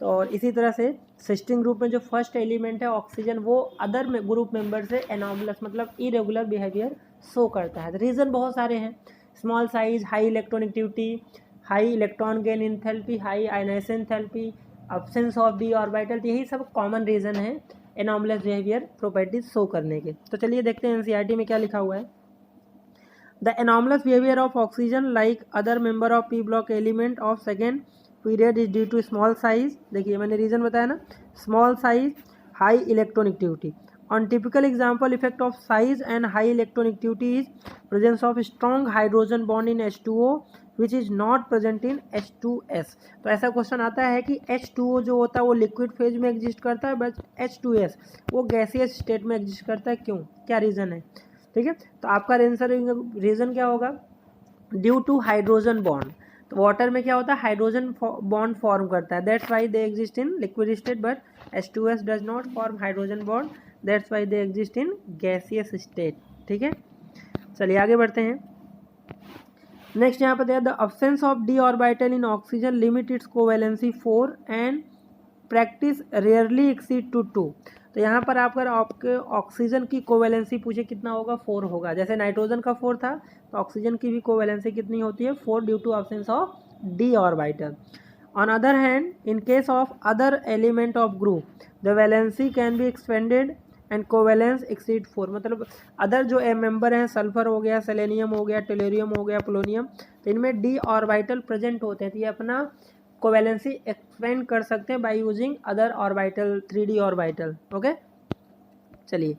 S1: तो और इसी तरह से सिस्टीन ग्रुप में जो फर्स्ट एलिमेंट है ऑक्सीजन, वो अदर में ग्रुप मेंबर से एनॉमलस मतलब इरेगुलर बिहेवियर शो करता है। रीज़न बहुत सारे हैं, small size, high electronegativity, high electron gain enthalpy, high ionisation enthalpy, absence of d orbital, यही सब कॉमन रीज़न है एनॉमलस बिहेवियर प्रॉपर्टीज शो करने के। तो चलिए देखते हैं एनसीईआरटी में क्या लिखा हुआ है। The anomalous behaviour of oxygen like other member of p block element of second period is due to small size. देखिए मैंने रीज़न बताया ना, small size, high electronegativity. On typical example effect of size and high electronegativity is presence of strong hydrogen bond in H2O which is not present in H2S। तो ऐसा question आता है कि H2O जो होता है वो लिक्विड फेज में एग्जिस्ट करता है, बट H2S वो गैसियस स्टेट में एग्जिस्ट करता है। क्यों, क्या रीज़न है, ठीक है। तो आपका आंसर रीज़न क्या होगा, ड्यू टू हाइड्रोजन बॉन्ड। तो वाटर में क्या होता है, हाइड्रोजन बॉन्ड फॉर्म करता है, that's why they exist in liquid state, but H2S does not form hydrogen bond, that's why they exist in gaseous state. ठीक है, चलिए आगे बढ़ते हैं। नेक्स्ट यहाँ पर the absence of d orbital in oxygen limit its covalency 4 and practice rarely exceed to 2। तो यहाँ पर आपके ऑक्सीजन की कोवैलेंसी पूछे कितना होगा, 4 होगा। जैसे नाइट्रोजन का 4 था तो ऑक्सीजन की भी कोवैलेंसी कितनी होती है, 4 due to absence of d orbital. On other hand in case of other element of group the valency can be expanded and covalence exceed 4। मतलब अदर जो मेंबर हैं, सल्फर हो गया, सेलेनियम हो गया, टेलोरियम हो गया, पोलोनियम, तो इनमें डी ऑर्बिटल प्रेजेंट होते हैं, तो ये अपना कोवैलेंसी एक्सपेंड कर सकते हैं by using other orbital, 3D orbital. Okay, चलिए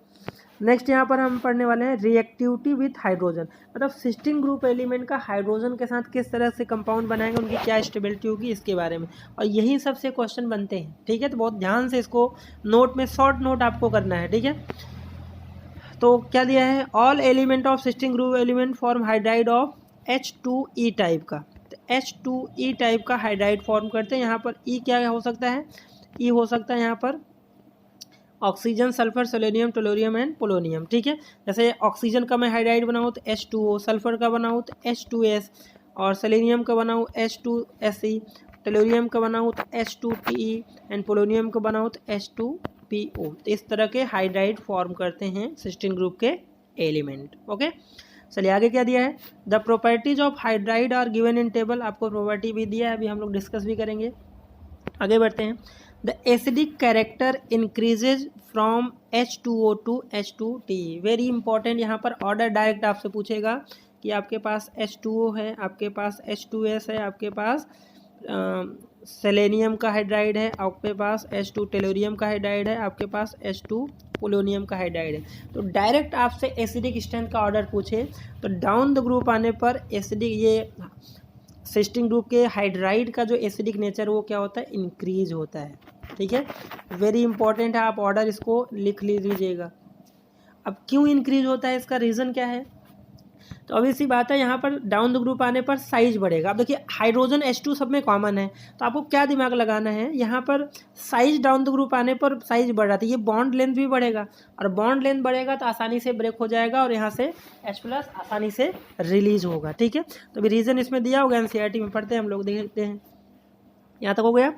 S1: नेक्स्ट यहाँ पर हम पढ़ने वाले हैं रिएक्टिविटी विथ हाइड्रोजन। मतलब सिस्टीन ग्रुप एलिमेंट का हाइड्रोजन के साथ किस तरह से कंपाउंड बनाएंगे, उनकी क्या स्टेबिलिटी होगी, इसके बारे में, और यही सबसे क्वेश्चन बनते हैं। ठीक है, तो बहुत ध्यान से इसको नोट में शॉर्ट नोट आपको करना है। ठीक है, तो क्या दिया है, all element of sixteen group element form hydride of H2E type का। तो H2E टाइप का हाइड्राइड फॉर्म करते हैं। यहाँ पर E क्या हो सकता है, E हो सकता है यहाँ पर oxygen, sulphur, selenium, tellurium and polonium. ठीक है, जैसे ऑक्सीजन का मैं हाइड्राइड बनाऊँ तो H2O, सल्फर का बनाऊँ तो H2S, और सेलेनियम का बनाऊँ H2Se, टेलोरियम का बनाऊँ तो H2Te एंड पोलोनियम का बनाऊँ तो H2PO। तो इस तरह के हाइड्राइड फॉर्म करते हैं सिस्टीन ग्रुप के एलिमेंट। ओके, चलिए आगे क्या दिया है, the properties of hydride are given in table. आपको प्रॉपर्टी भी दिया है, अभी हम लोग डिस्कस भी करेंगे। आगे बढ़ते हैं। The acidic character increases from H2O to H2Te। Very important, यहाँ पर ऑर्डर डायरेक्ट आपसे पूछेगा कि आपके पास H2O है, आपके पास H2S है, आपके पास सेलेनियम का हाइड्राइड है, आपके पास H2 टेलोरियम का हाइड्राइड है, आपके पास H2 पोलोनियम का हाइड्राइड है। तो डायरेक्ट आपसे एसिडिक स्ट्रेंथ का ऑर्डर पूछे तो डाउन द ग्रुप आने पर एसिडिक, ये सिस्टीन ग्रुप के हाइड्राइड का जो एसिडिक नेचर वो क्या होता है, इंक्रीज होता है। ठीक है, वेरी इंपॉर्टेंट है, आप ऑर्डर इसको लिख लीजिएगा। अब क्यों इंक्रीज होता है, इसका रीज़न क्या है, तो अभी सी बात है, यहाँ पर डाउन द ग्रुप आने पर साइज बढ़ेगा। अब देखिए हाइड्रोजन H2 सब में कॉमन है, तो आपको क्या दिमाग लगाना है, यहाँ पर साइज डाउन द ग्रुप आने पर साइज बढ़ रहा था, ये बॉन्ड लेंथ भी बढ़ेगा, और बॉन्ड लेंथ बढ़ेगा तो आसानी से ब्रेक हो जाएगा और यहाँ से H+ आसानी से रिलीज होगा। ठीक है, तो अभी रीज़न इसमें दिया होगा, NCERT में पढ़ते हैं हम लोग, देखते हैं। यहाँ तक हो गया,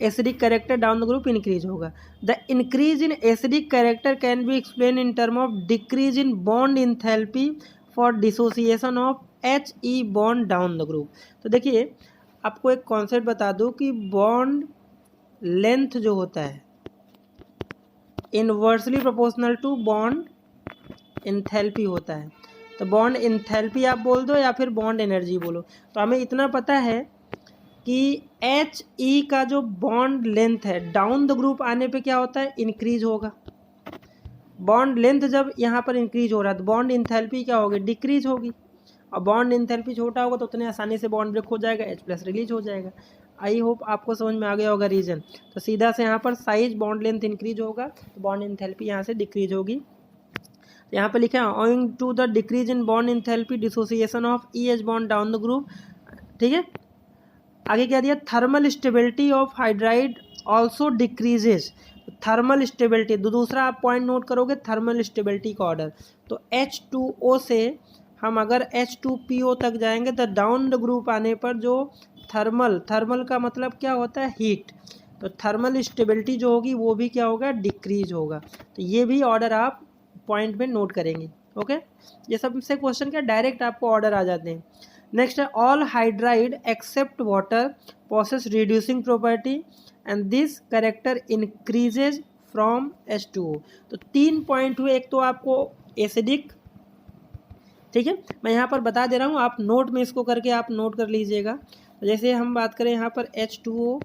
S1: acidic character down the group increase होगा। The increase in acidic character can be explain in term of decrease in bond enthalpy for dissociation of He bond down the group. तो देखिए आपको एक कॉन्सेप्ट बता दूं कि बॉन्ड लेंथ जो होता है inversely proportional to bond enthalpy होता है। तो बॉन्ड इंथैल्पी आप बोल दो या फिर बॉन्ड एनर्जी बोलो, तो हमें इतना पता है कि He का जो बॉन्ड लेंथ है डाउन द ग्रुप आने पे क्या होता है, इंक्रीज होगा। बॉन्ड लेंथ जब यहाँ पर इंक्रीज हो रहा है तो बॉन्ड इंथैल्पी क्या होगी, डिक्रीज होगी, और बॉन्ड इंथैल्पी छोटा होगा तो उतने आसानी से बॉन्ड ब्रेक हो जाएगा, H+ रिलीज हो जाएगा। आई होप आपको समझ में आ गया होगा रीज़न। तो सीधा से यहाँ पर साइज बॉन्ड लेंथ इंक्रीज होगा तो बॉन्ड इंथैल्पी यहाँ से डिक्रीज होगी। यहाँ पर लिखा है owing to the decrease in bond enthalpy dissociation of EH bond down the group. ठीक है, आगे क्या दिया, thermal stability of hydride also decreases. Thermal stability, दूसरा आप पॉइंट नोट करोगे थर्मल स्टेबिलिटी का ऑर्डर, तो H2O से हम अगर H2PO तक जाएंगे तो डाउन द ग्रुप आने पर जो थर्मल का मतलब क्या होता है, हीट, तो थर्मल स्टेबिलिटी जो होगी वो भी क्या होगा, डिक्रीज होगा। तो ये भी ऑर्डर आप पॉइंट में नोट करेंगे। ओके, ये सबसे क्वेश्चन क्या डायरेक्ट आपको ऑर्डर आ जाते हैं। नेक्स्ट है all hydride except water possess reducing property and this character increases from H2O। तो 3 पॉइंट हुए, एक तो आपको एसिडिक, ठीक है, मैं यहाँ पर बता दे रहा हूँ, आप नोट में इसको करके आप नोट कर लीजिएगा। तो जैसे हम बात करें यहाँ पर H2O,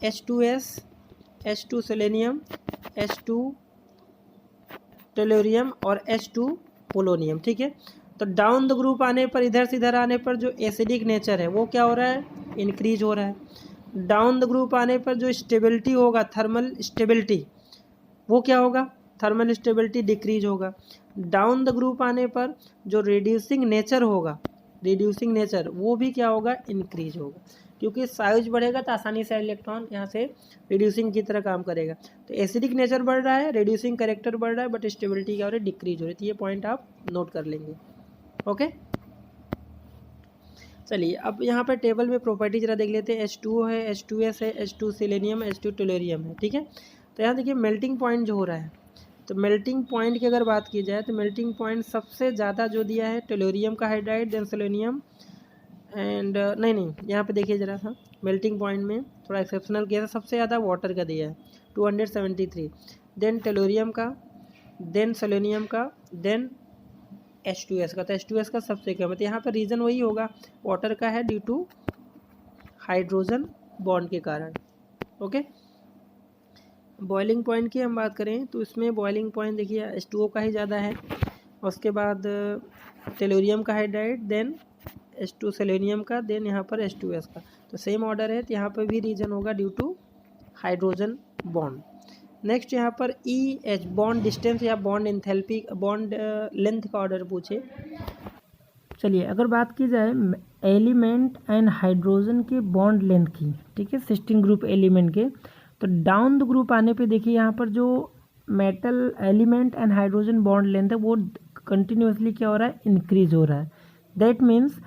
S1: H2S, H2 selenium, H2 tellurium और H2 पोलोनियम। ठीक है, तो डाउन द ग्रुप आने पर, इधर से इधर आने पर जो एसिडिक नेचर है वो क्या हो रहा है, इंक्रीज हो रहा है। डाउन द ग्रुप आने पर जो स्टेबिलिटी होगा, थर्मल स्टेबिलिटी, वो क्या होगा, थर्मल स्टेबिलिटी डिक्रीज होगा। डाउन द ग्रुप आने पर जो रिड्यूसिंग नेचर होगा रिड्यूसिंग नेचर वो भी क्या होगा, इंक्रीज होगा, क्योंकि साइज बढ़ेगा तो आसानी से इलेक्ट्रॉन यहाँ से रिड्यूसिंग की तरह काम करेगा। तो एसिडिक नेचर बढ़ रहा है, रिड्यूसिंग कैरेक्टर बढ़ रहा है, बट स्टेबिलिटी क्या हो रही है, डिक्रीज हो रही है। तो ये पॉइंट आप नोट कर लेंगे। ओके, चलिए अब यहाँ पर टेबल में प्रॉपर्टी जरा देख लेते हैं। H2O है, H2S है, H2 सेलेनियम, H2 टोलेरियम है, ठीक है। तो यहाँ देखिए मेल्टिंग पॉइंट जो हो रहा है, तो मेल्टिंग पॉइंट की अगर बात की जाए तो मेल्टिंग पॉइंट सबसे ज़्यादा जो दिया है टोलेरियम का हाइड्राइड, देन सेलेनियम एंड नहीं यहाँ पे देखिए ज़रा सा, मेल्टिंग पॉइंट में थोड़ा एक्सेप्शनल केस है, सबसे ज़्यादा वाटर का दिया है 273, देन टेलोरियम का, देन सेलेनियम का, देन H2S का। तो H2S का सबसे कम है, तो यहाँ पर रीज़न वही होगा, वाटर का है ड्यू टू हाइड्रोजन बॉन्ड के कारण। ओके, बॉइलिंग पॉइंट की हम बात करें तो इसमें बॉइलिंग पॉइंट देखिए H2O का ही ज़्यादा है, उसके बाद टेलोरियम का हाइड्राइड, देन H2 सेलेनियम का, देन यहाँ पर H2S का। तो सेम ऑर्डर है, तो यहाँ पर भी रीजन होगा due to hydrogen bond. Next यहाँ पर EH बॉन्ड डिस्टेंस या बॉन्ड एंथैल्पी, बॉन्ड लेंथ का ऑर्डर पूछे। चलिए अगर बात की जाए एलिमेंट एंड हाइड्रोजन के बॉन्ड लेंथ की, ठीक है, सिस्टीन ग्रुप एलिमेंट के, तो डाउन द ग्रुप आने पे देखिए यहाँ पर जो metal element and hydrogen bond length है वो कंटिन्यूसली क्या हो रहा है, इंक्रीज हो रहा है। That means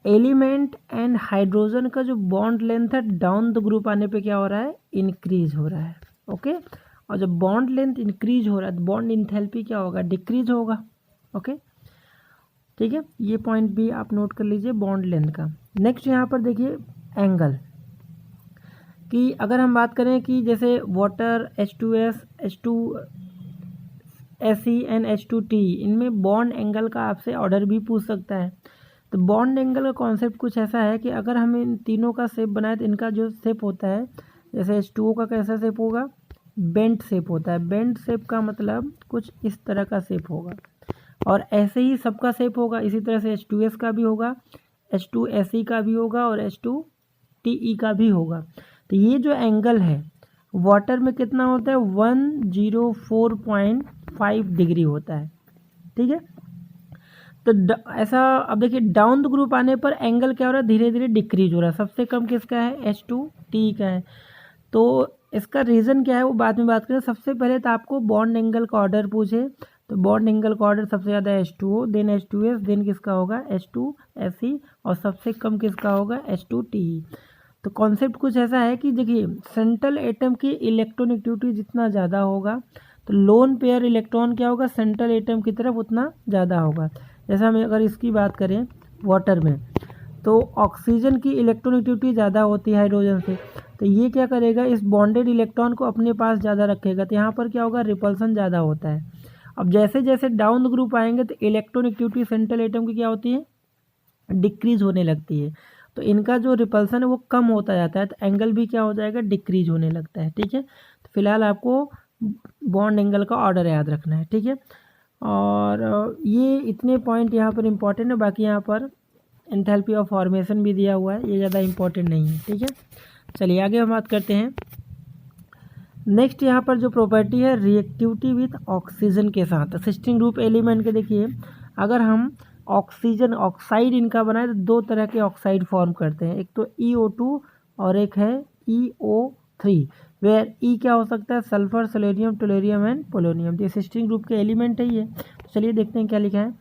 S1: element and hydrogen का जो बॉन्ड लेंथ है डाउन द ग्रुप आने पे क्या हो रहा है, इंक्रीज हो रहा है। ओके, और जब बॉन्ड लेंथ इंक्रीज हो रहा है तो बॉन्ड इंथैल्पी क्या होगा, डिक्रीज होगा। ओके, ठीक है, ये पॉइंट भी आप नोट कर लीजिए बॉन्ड लेंथ का। नेक्स्ट यहाँ पर देखिए एंगल कि अगर हम बात करें कि जैसे water H2S, H2Se and H2T, इनमें बॉन्ड एंगल का आपसे ऑर्डर भी पूछ सकता है। तो बॉन्ड एंगल का कॉन्सेप्ट कुछ ऐसा है कि अगर हम इन तीनों का शेप बनाए तो इनका जो शेप होता है, जैसे H2O का कैसा शेप होगा, बेंट शेप होता है। बेंट शेप का मतलब कुछ इस तरह का शेप होगा, और ऐसे ही सबका शेप होगा। इसी तरह से H2S का भी होगा, H2Se का भी होगा और H2Te का भी होगा। तो ये जो एंगल है वाटर में कितना होता है, 104.5 डिग्री होता है, ठीक है। तो ऐसा अब देखिए डाउन द ग्रुप आने पर एंगल क्या हो रहा है, धीरे धीरे डिक्रीज हो रहा है। सबसे कम किसका है, H2T का है। तो इसका रीज़न क्या है वो बाद में बात करें। सबसे पहले तो आपको बॉन्ड एंगल का ऑर्डर पूछे, तो बॉन्ड एंगल का ऑर्डर सबसे ज़्यादा H2O, देन H2S, देन किसका होगा H2Se, और सबसे कम किसका होगा H2Te। तो कॉन्सेप्ट कुछ ऐसा है कि देखिए सेंट्रल एटम की इलेक्ट्रॉनिक जितना ज़्यादा होगा तो लोन पेयर इलेक्ट्रॉन क्या होगा, सेंट्रल एटम की तरफ उतना ज़्यादा होगा। जैसे हम अगर इसकी बात करें वाटर में, तो ऑक्सीजन की इलेक्ट्रॉनिक ज़्यादा होती है हाइड्रोजन से, तो ये क्या करेगा, इस बॉन्डेड इलेक्ट्रॉन को अपने पास ज़्यादा रखेगा, तो यहाँ पर क्या होगा, रिपल्सन ज़्यादा होता है। अब जैसे जैसे डाउन द ग्रुप आएंगे तो इलेक्ट्रॉनिक सेंट्रल एटम की क्या होती है, डिक्रीज होने लगती है। तो इनका जो रिपल्सन है वो कम होता जाता है, तो एंगल भी क्या हो जाएगा, डिक्रीज होने लगता है, ठीक है। तो फिलहाल आपको बॉन्ड एंगल का ऑर्डर याद रखना है, ठीक है। और ये इतने पॉइंट यहाँ पर इम्पॉर्टेंट है, बाकी यहाँ पर एंथैल्पी ऑफ फॉर्मेशन भी दिया हुआ है, ये ज़्यादा इम्पॉर्टेंट नहीं है, ठीक है। चलिए आगे हम बात करते हैं। नेक्स्ट यहाँ पर जो प्रॉपर्टी है रिएक्टिविटी विथ ऑक्सीजन के साथ, सिस्टीन ग्रुप एलिमेंट के देखिए अगर हम ऑक्सीजन ऑक्साइड इनका बनाए तो दो तरह के ऑक्साइड फॉर्म करते हैं, एक तो EO2 और एक है EO3, वेयर E क्या हो सकता है, sulphur, selenium, tellurium and polonium. ये सिस्टीन ग्रुप के एलिमेंट है ये। तो चलिए देखते हैं क्या लिखा है।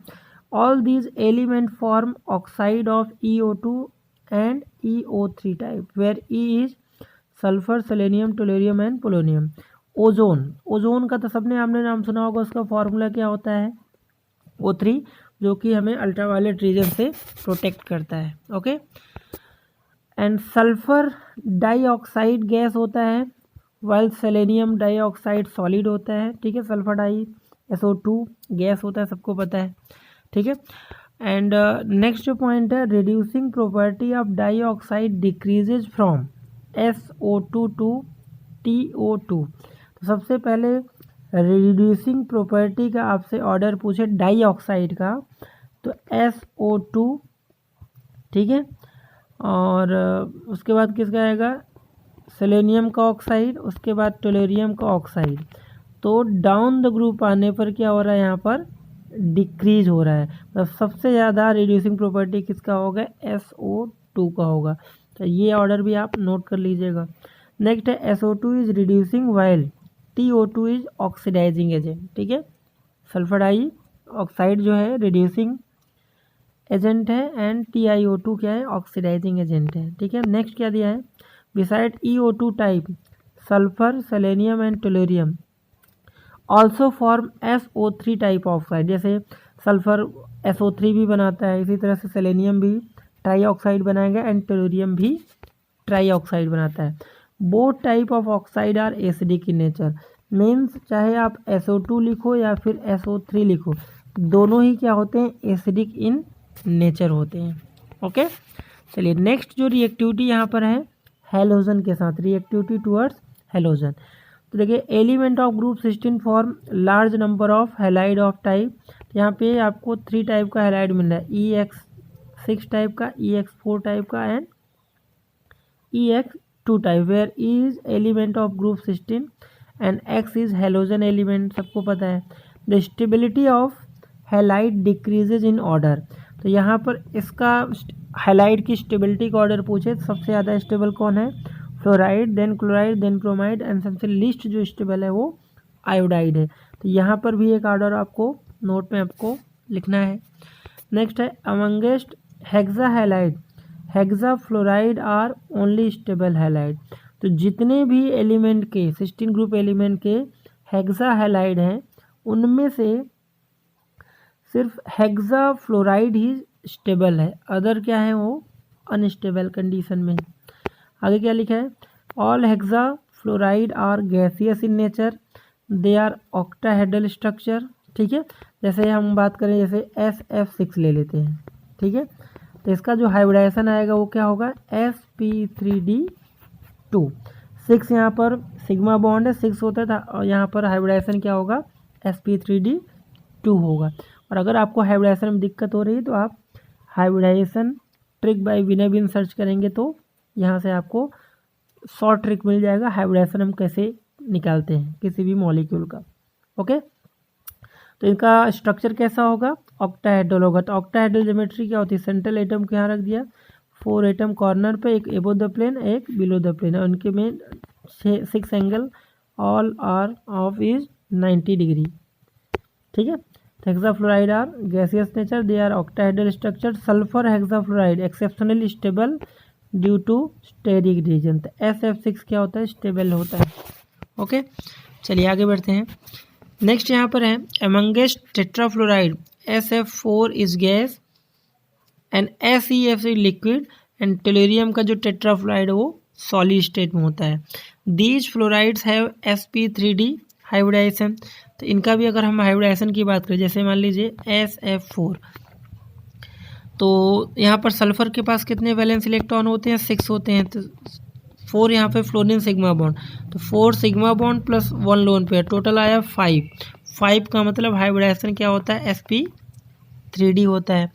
S1: All these element form oxide of EO2 and EO3 type, where E is sulphur, selenium, tellurium and polonium. Ozone, ozone का तो सबने आपने नाम सुना होगा, उसका फॉर्मूला क्या होता है O3, जो कि हमें अल्ट्रावायलेट रीजन से प्रोटेक्ट करता है। Okay, and sulphur dioxide gas होता है, वाइल सेलेनियम डाइऑक्साइड सॉलिड होता है, ठीक है। सल्फर डाई SO2 गैस होता है, सबको पता है, ठीक है। एंड नेक्स्ट जो पॉइंट है, reducing property of dioxide decreases from SO2 to TO2। तो सबसे पहले रिड्यूसिंग प्रॉपर्टी का आपसे ऑर्डर पूछे डाइऑक्साइड का, तो SO2, ठीक है। और उसके बाद किसका आएगा, सेलेनियम का ऑक्साइड, उसके बाद टोलेरियम का ऑक्साइड। तो डाउन द ग्रुप आने पर क्या हो रहा है, यहाँ पर डिक्रीज हो रहा है, मतलब सबसे ज़्यादा रिड्यूसिंग प्रॉपर्टी किसका होगा, SO2 का होगा। तो ये ऑर्डर भी आप नोट कर लीजिएगा। नेक्स्ट है SO2 is reducing while TO2 is oxidising agent. ठीक है, सल्फर डाई ऑक्साइड जो है रिड्यूसिंग एजेंट है एंड TiO2 क्या है, ऑक्सीडाइजिंग एजेंट है। ठीक है, नेक्स्ट क्या दिया है, beside EO2 type sulphur selenium and tellurium also form SO3 type oxide. जैसे सल्फर SO3 भी बनाता है, इसी तरह से सेलेनियम भी ट्राई ऑक्साइड बनाएगा एंड टेलोरियम भी ट्राई ऑक्साइड बनाता है। Both type of oxide are acidic in nature, means चाहे आप SO2 लिखो या फिर SO3 लिखो, दोनों ही क्या होते हैं, एसिडिक इन नेचर होते हैं। ओके, चलिए नेक्स्ट जो रिएक्टिविटी यहाँ पर है हेलोजन के साथ, रिएक्टिविटी टुवर्ड्स हेलोजन। तो देखिए element of group 16 form large number of halide of type. यहाँ पे आपको 3 टाइप का हेलाइड मिल रहा है, EX6 टाइप का, EX4 टाइप का and EX2 type, where E is element of group 16 and X is halogen element, सबको पता है। The stability of halide decreases in order. तो यहाँ पर इसका हेलाइड की स्टेबिलिटी का ऑर्डर पूछे, सबसे ज़्यादा स्टेबल कौन है, fluoride, then chloride, then bromide and सबसे लीस्ट जो स्टेबल है वो आयोडाइड है। तो यहाँ पर भी एक ऑर्डर आपको नोट में आपको लिखना है। नेक्स्ट है amongst hexa halide hexa fluoride are only stable halide. तो जितने भी एलिमेंट के 16 ग्रुप एलिमेंट के हेक्सा हैलाइड हैं उनमें से सिर्फ हेक्सा फ्लोराइड ही स्टेबल है, अदर क्या है वो अनस्टेबल कंडीशन में। आगे क्या लिखा है, all hexa fluoride are gaseous in nature, they are octahedral structure. ठीक है, जैसे हम बात करें जैसे SF6 ले लेते हैं। ठीक है, तो इसका जो हाइब्रिडाइजेशन आएगा वो क्या होगा, sp3d2। 6 यहाँ पर सिग्मा बॉन्ड है, 6 होता था, और यहाँ पर हाइब्रिडाइजेशन क्या होगा, sp3d2 होगा। और अगर आपको हाइब्रिडाइजेशन में दिक्कत हो रही है तो आप हाइब्रिडाइजेशन ट्रिक बाय विनयबिन सर्च करेंगे तो यहाँ से आपको शॉर्ट ट्रिक मिल जाएगा, हाइब्रिडाइजेशन हम कैसे निकालते हैं किसी भी मॉलिक्यूल का। ओके, तो इनका स्ट्रक्चर कैसा होगा, ऑक्टाहेड्रल होगा। तो ऑक्टाहेड्रल ज्योमेट्री क्या होती है, सेंट्रल एटम को यहाँ रख दिया, 4 एटम कॉर्नर पे, एक एबो द प्लेन एक बिलो द प्लेन, और उनके में 6 angle all are of is 90 degree. ठीक है, hexafluoride are gaseous nature, they are octahedral structure. Sulphur hexafluoride exceptionally stable due to steric reason. तो SF6 क्या होता है, स्टेबल होता है। ओके, चलिए आगे बढ़ते हैं। नेक्स्ट यहाँ पर है amongst tetrafluoride SF4 is gas and SEF is liquid and tellurium का जो टेट्राफ्लोराइड है वो सॉलिड स्टेट में होता है। These fluorides have sp3d hybridisation. तो इनका भी अगर हम हाइब्रिडाइजेशन की बात करें, जैसे मान लीजिए SF4, तो यहाँ पर सल्फर के पास कितने वैलेंस इलेक्ट्रॉन होते हैं, 6 होते हैं। तो 4 यहाँ पे फ्लोरीन सिग्मा बॉन्ड, तो 4 sigma bond plus 1 lone pair, total आया 5 का मतलब हाइब्रिडाइजेशन क्या होता है, sp3d होता है।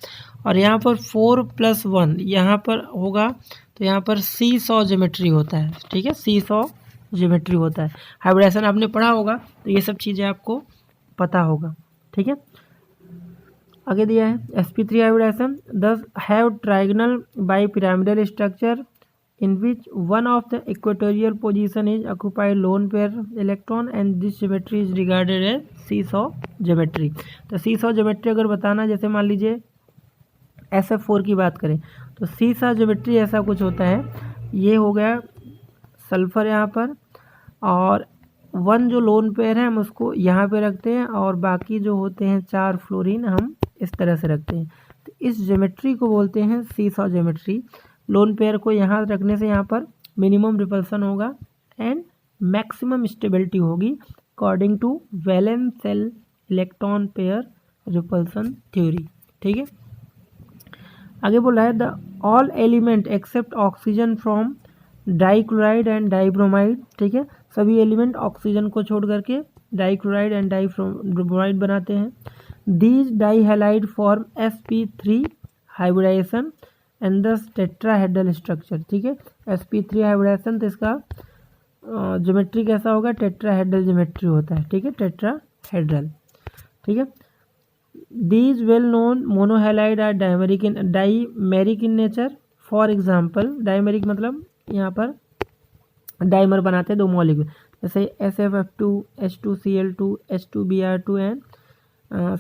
S1: और यहाँ पर 4 + 1 यहाँ पर होगा, तो यहाँ पर C100 ज्योमेट्री होता है। ठीक है, C100 ज्योमेट्री होता है। हाइब्रिडाइजेशन आपने पढ़ा होगा तो ये सब चीज़ें आपको पता होगा। ठीक है, आगे दिया है sp3 हाइब्रिडाइजेशन दस have trigonal bi pyramidal structure in which one of the equatorial position is occupied lone pair electron and this geometry is regarded as seesaw geometry। तो seesaw geometry अगर बताना, जैसे मान लीजिए SF4 की बात करें तो seesaw geometry ऐसा कुछ होता है, ये हो गया सल्फर यहाँ पर, और 1 जो लोन पेयर है हम उसको यहाँ पे रखते हैं, और बाकी जो होते हैं 4 फ्लोरीन हम इस तरह से रखते हैं। तो इस ज्योमेट्री को बोलते हैं सीसॉ ज्योमेट्री। लोन पेयर को यहाँ रखने से यहाँ पर मिनिमम रिपल्सन होगा एंड मैक्सिमम स्टेबिलिटी होगी according to valence shell electron pair repulsion theory. ठीक है, आगे बोला है the all element except oxygen from dichloride and dibromide. ठीक है, सभी एलिमेंट ऑक्सीजन को छोड़ करके डाइक्लोराइड एंड डाइब्रोमाइड बनाते हैं। These dihalide form sp3 hybridisation and thus tetrahedral structure. ठीक है, sp3 हाइब्रिडाइजेशन, तो इसका ज्योमेट्री कैसा होगा, टेट्राहेड्रल ज्योमेट्री होता है। ठीक है, टेट्राहेड्रल। ठीक है, These well-known monohalide are dimeric in nature. For example, dimeric मतलब यहाँ पर डाइमर बनाते हैं दो मॉलिक्यूल, जैसे SFF2, H2Cl2, H2Br2 and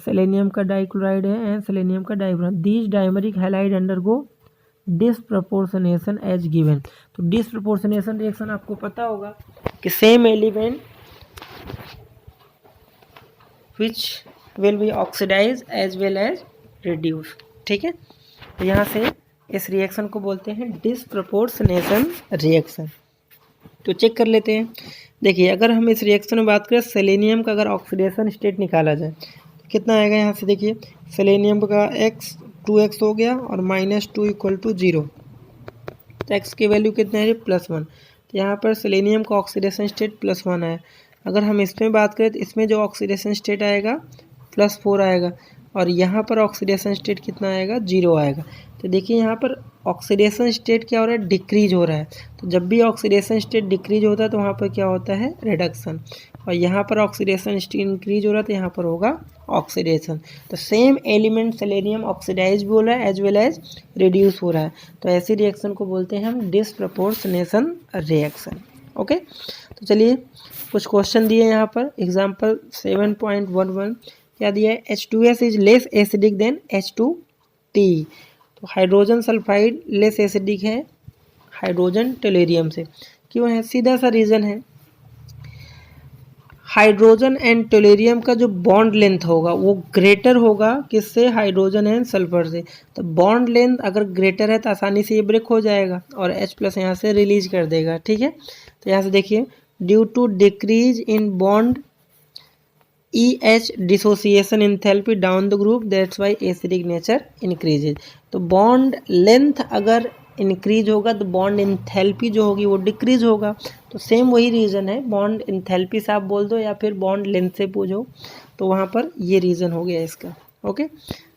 S1: selenium का डाइक्लोराइड है एंड सेलेनियम का dibromide. These dimeric halide undergo disproportionation as given. तो डिसप्रपोर्शनेशन रिएक्शन आपको पता होगा कि same element which will be oxidise as well as reduce. ठीक है, तो यहाँ से इस रिएक्शन को बोलते हैं डिसप्रपोर्शनेशन रिएक्शन. तो चेक कर लेते हैं. देखिए, अगर हम इस रिएक्शन में बात करें सेलेनियम का अगर ऑक्सीडेशन स्टेट निकाला जाए तो कितना आएगा. यहाँ से देखिए, सेलेनियम का x 2x हो गया और -2 = 0. तो x की वैल्यू कितना है, +1. तो यहाँ पर सेलेनियम का ऑक्सीडेशन स्टेट +1 आया. अगर हम इसमें बात करें तो इसमें जो ऑक्सीडेशन स्टेट आएगा +4 आएगा और यहाँ पर ऑक्सीडेशन स्टेट कितना आएगा, 0 आएगा. तो देखिए यहाँ पर ऑक्सीडेशन स्टेट क्या हो रहा है, डिक्रीज हो रहा है. तो जब भी ऑक्सीडेशन स्टेट डिक्रीज होता है तो वहाँ पर क्या होता है, रिडक्शन. और यहाँ पर ऑक्सीडेशन स्टेट इंक्रीज हो रहा है तो यहाँ पर होगा ऑक्सीडेशन. तो सेम एलिमेंट सेलेनियम ऑक्सीडाइज भी हो रहा है एज वेल एज रिड्यूस हो रहा है. तो ऐसी रिएक्शन को बोलते हैं हम डिसप्रपोर्शनेशन रिएक्शन. ओके, तो चलिए कुछ क्वेश्चन दिए यहाँ पर. एग्जाम्पल 7.11 क्या दिया है, H2S is less acidic then H2T. तो हाइड्रोजन सल्फाइड लेस एसिडिक है हाइड्रोजन टेलेरियम से. क्यों है, सीधा सा रीज़न है. हाइड्रोजन एंड टेलेरियम का जो बॉन्ड लेंथ होगा वो ग्रेटर होगा किससे, हाइड्रोजन एंड सल्फर से. तो बॉन्ड लेंथ अगर ग्रेटर है तो आसानी से ये ब्रेक हो जाएगा और H+ यहाँ से रिलीज कर देगा. ठीक है, तो यहाँ से देखिए, due to decrease in bond EH dissociation enthalpy down the group, that's why acidic nature increases. तो बॉन्ड लेंथ अगर इंक्रीज होगा तो बॉन्ड एंथैल्पी जो होगी वो डिक्रीज होगा. तो सेम वही रीज़न है, बॉन्ड एंथैल्पी से आप बोल दो या फिर बॉन्ड लेंथ से पूछो, तो वहाँ पर ये रीज़न हो गया इसका. ओके,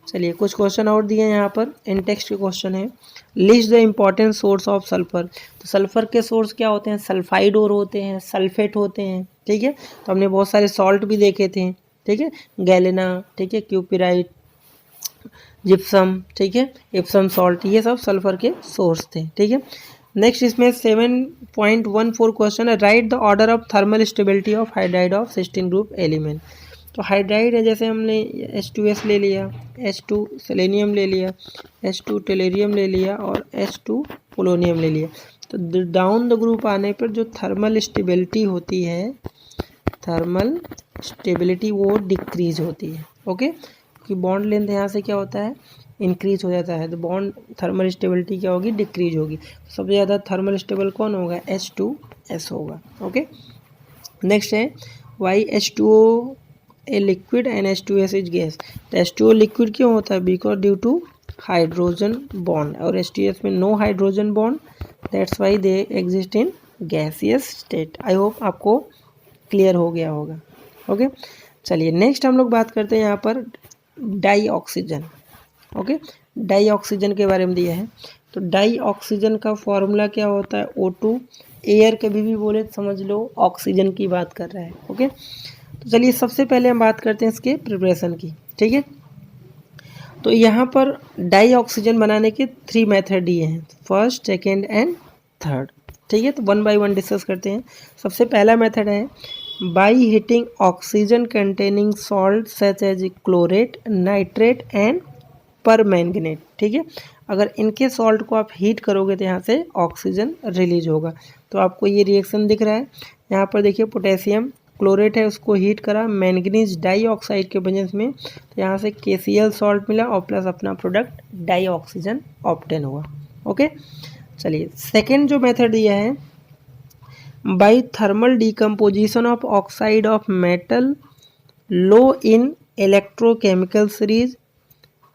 S1: चलिए कुछ क्वेश्चन और दिए हैं यहाँ पर. इन टेक्स्ट के क्वेश्चन है, list the important source of sulphur. तो सल्फर के सोर्स क्या होते हैं, सल्फाइड और होते हैं, सल्फेट होते हैं. ठीक है, तो हमने बहुत सारे सॉल्ट भी देखे थे. ठीक है, गैलेना, ठीक है, क्यूपिराइट, जिप्सम, ठीक है, इप्सम सॉल्ट, ये सब सल्फर के सोर्स थे. ठीक है, नेक्स्ट इसमें 7.14 क्वेश्चन है, write the order of thermal stability of hydride of sixteen group element. तो हाइड्राइड है, जैसे हमने H2S ले लिया, H2 सेलेनियम ले लिया, H2 टेलेरियम ले लिया और H2 पोलोनियम ले लिया. तो डाउन द ग्रुप आने पर जो थर्मल स्टेबिलिटी होती है, थर्मल स्टेबिलिटी वो डिक्रीज होती है. ओके, कि बॉन्ड लेंथ यहाँ से क्या होता है, इंक्रीज हो जाता है, तो बॉन्ड थर्मल स्टेबिलिटी क्या होगी, डिक्रीज होगी. सबसे ज़्यादा थर्मल स्टेबल कौन होगा, H2S होगा. ओके, नेक्स्ट है, why H2O a liquid and H2S is gas. तो H2O लिक्विड क्यों होता है, because due to hydrogen bond और H2S में no hydrogen bond, that's why they exist in gaseous state. I hope आपको clear हो गया होगा. ओके, चलिए नेक्स्ट हम लोग बात करते हैं यहाँ पर dioxygen. Okay, dioxygen के बारे में दिया है. तो डाई ऑक्सीजन का फॉर्मूला क्या होता है, O2. एयर कभी भी बोले तो समझ लो ऑक्सीजन की बात कर रहा है. ओके, तो चलिए सबसे पहले हम बात करते हैं इसके प्रिपरेशन की. ठीक है, तो यहाँ पर डाई ऑक्सीजन बनाने के 3 मेथड दिए हैं, फर्स्ट, सेकेंड एंड थर्ड. ठीक है, तो 1 बाय 1 डिस्कस करते हैं. सबसे पहला मेथड है by heating oxygen containing salt such as chlorate, nitrate and permanganate. ठीक है, अगर इनके सॉल्ट को आप हीट करोगे तो यहाँ से ऑक्सीजन रिलीज होगा. तो आपको ये रिएक्शन दिख रहा है यहाँ पर. देखिए, पोटेशियम क्लोरेट है, उसको हीट करा मैंगनीज डाइऑक्साइड के वजह में, तो यहाँ से KCl सॉल्ट मिला और प्लस अपना प्रोडक्ट डाई ऑक्सीजन ऑब्टेन हुआ. ओके, चलिए सेकेंड जो मेथड दिया है, by thermal decomposition of oxide of metal low in electrochemical series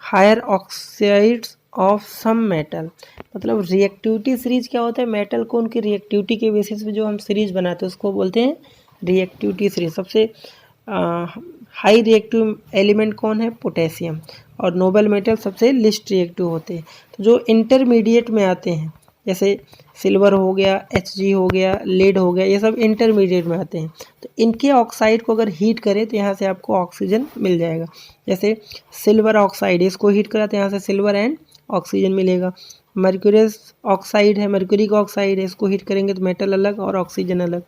S1: higher oxides of some metal. मतलब रिएक्टिविटी सीरीज क्या होता है, मेटल को उनकी रिएक्टिविटी के बेसिस पे जो हम सीरीज बनाते हैं उसको बोलते हैं रिएक्टिविटी सीरीज. सबसे हाई रिएक्टिव एलिमेंट कौन है, पोटेशियम, और नोबल मेटल सबसे लिस्ट रिएक्टिव होते हैं. तो जो इंटरमीडिएट में आते हैं जैसे सिल्वर हो गया, Hg हो गया, लेड हो गया, ये सब इंटरमीडिएट में आते हैं। तो इनके ऑक्साइड को अगर हीट करें तो यहाँ से आपको ऑक्सीजन मिल जाएगा। जैसे सिल्वर ऑक्साइड, इसको हीट करा तो यहाँ से सिल्वर एंड ऑक्सीजन मिलेगा। मर्क्यूरियस ऑक्साइड है, मर्क्यूरी का ऑक्साइड है, इसको हीट करेंगे तो मेटल अलग और ऑक्सीजन अलग।